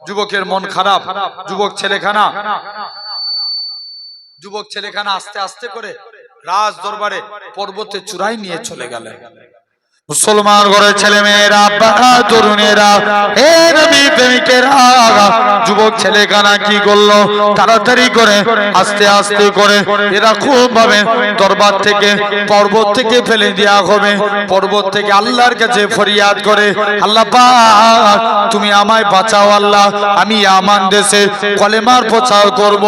যুবকের মন খারাপ। যুবক ছেলেখানা আস্তে আস্তে করে রাজ দরবারে পর্বতের চূড়ায় নিয়ে চলে গেলেন। মুসলমান ঘরের ছেলে মেয়েরা, তরুণেরা, হে নবী প্রেমিকেরা, যুবক ছেলেখানা কি করলো? তাড়াতাড়ি করে আস্তে আস্তে করে এরা খুব ভাবে দরবার থেকে পর্বত থেকে ফেলে দেওয়া হবে। পর্বত থেকে আল্লাহর কাছে ফরিয়াদ করে, আল্লাহ পাক তুমি আমায় বাঁচাও আল্লাহ, আমি ইয়ামান দেশে কলেমার প্রচার করব।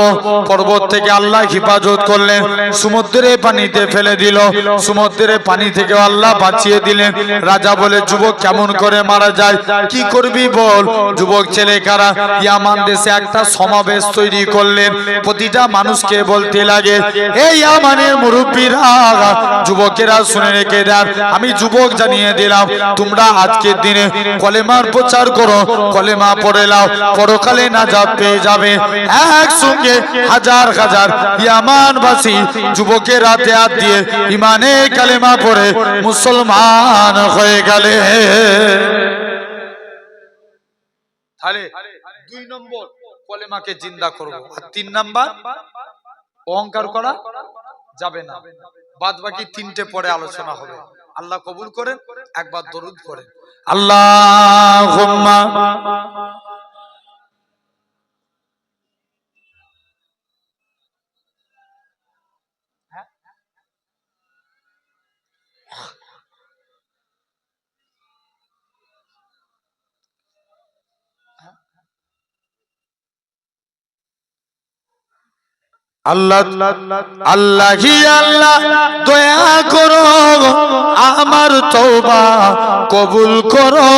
পর্বত থেকে আল্লাহ হেফাজত করলেন, সমুদ্রের পানিতে ফেলে দিল, সমুদ্রের পানি থেকে আল্লাহ বাঁচিয়ে দিলেন। রাজা বলে যুবক কেমন করে মারা যায়, কি করবি বল? যুবক ছেলেকারা ইয়ামান দেশে একটা সমাবেশ তৈরি করলেন। প্রতিটা মানুষকে বলতে লাগে, এই ইয়ামানের মুরব্বীরা, যুবকেরা শুনে রেখে দেন, আমি যুবক জানিয়ে দিলাম, তোমরা আজকের দিনে কলেমার প্রচার করো, কলেমা পড়ে নাও, পরকালে নাজাত পেয়ে যাবে। একসঙ্গে হাজার হাজার ইয়ামানবাসী যুবকের হাতে হাত দিয়ে ইমানে কালেমা পড়ে মুসলমান হয়ে গেলে। তাহলে 2 নম্বর কলেমাকে জিন্দা করব, আর 3 নাম্বার অহংকার করা যাবে না। বাদ বাকি 3টে পরে আলোচনা হবে। আল্লাহ কবুল করেন। একবার দরুদ পড়েন, আল্লাহুম্মা আল্লাহ আল্লাহি আল্লাহ দয়া করো, আমার তওবা কবুল করো,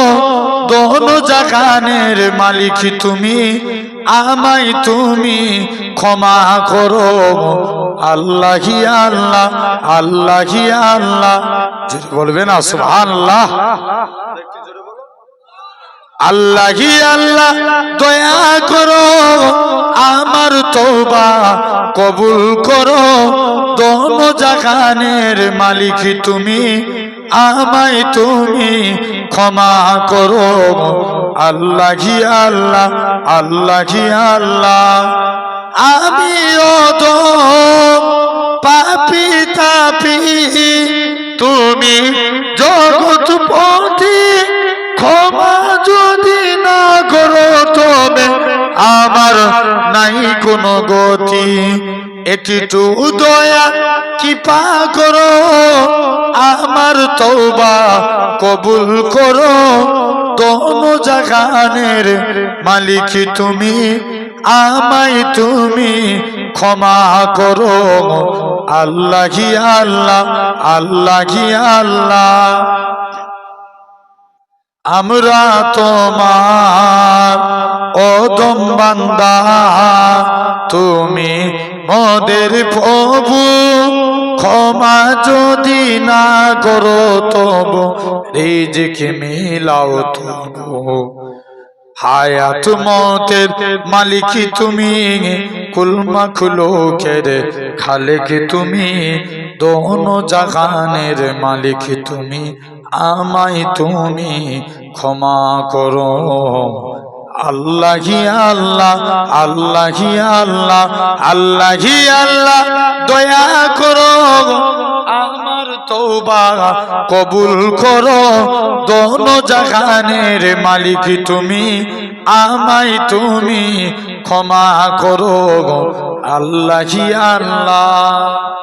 দোনো জাহানের মালিক তুমি, আমায় তুমি ক্ষমা করো। আল্লাহি আল্লাহ আল্লাহি আল্লাহ, বলবে না সুবহানাল্লাহ? আল্লাহি আল্লাহ দয়া করো, আমার তওবা কবুল করো, দোনো জাহানের মালিক তুমি, আমায় তুমি ক্ষমা করো। আল্লাহি আল্লাহ আল্লাহি আল্লাহ, আমি অদম পাপী তাপী, তুমি জগৎপতি, ক্ষমা যদি না করো তবে আমার নাই কোনো গতি। একটু দয়া কৃপা করো, আমার তওবা কবুল করো, দোনো জাহানের মালিক তুমি, আমায় তুমি ক্ষমা করো। আল্লাহি আল্লাহ আল্লাহি আল্লাহ, আমরা তোমার অদম বান্দা, তুমি মোদের প্রভু, ক্ষমা যদি না করো তবু রিজিক মিলাও তবু। হায়াত মতের মালিক তুমি, কুল মাখলুকের খালিক তুমি, দোনো জাহানের মালিক তুমি, আমায় তুমি ক্ষমা করো। আল্লাহি আল্লাহ আল্লাহি আল্লাহ আল্লাহি আল্লাহ দয়া করো, আমার তওবা কবুল করো। দোনো জাহানের মালিক তুমি, আমায় তুমি ক্ষমা করো। আল্লাহি আল্লাহ।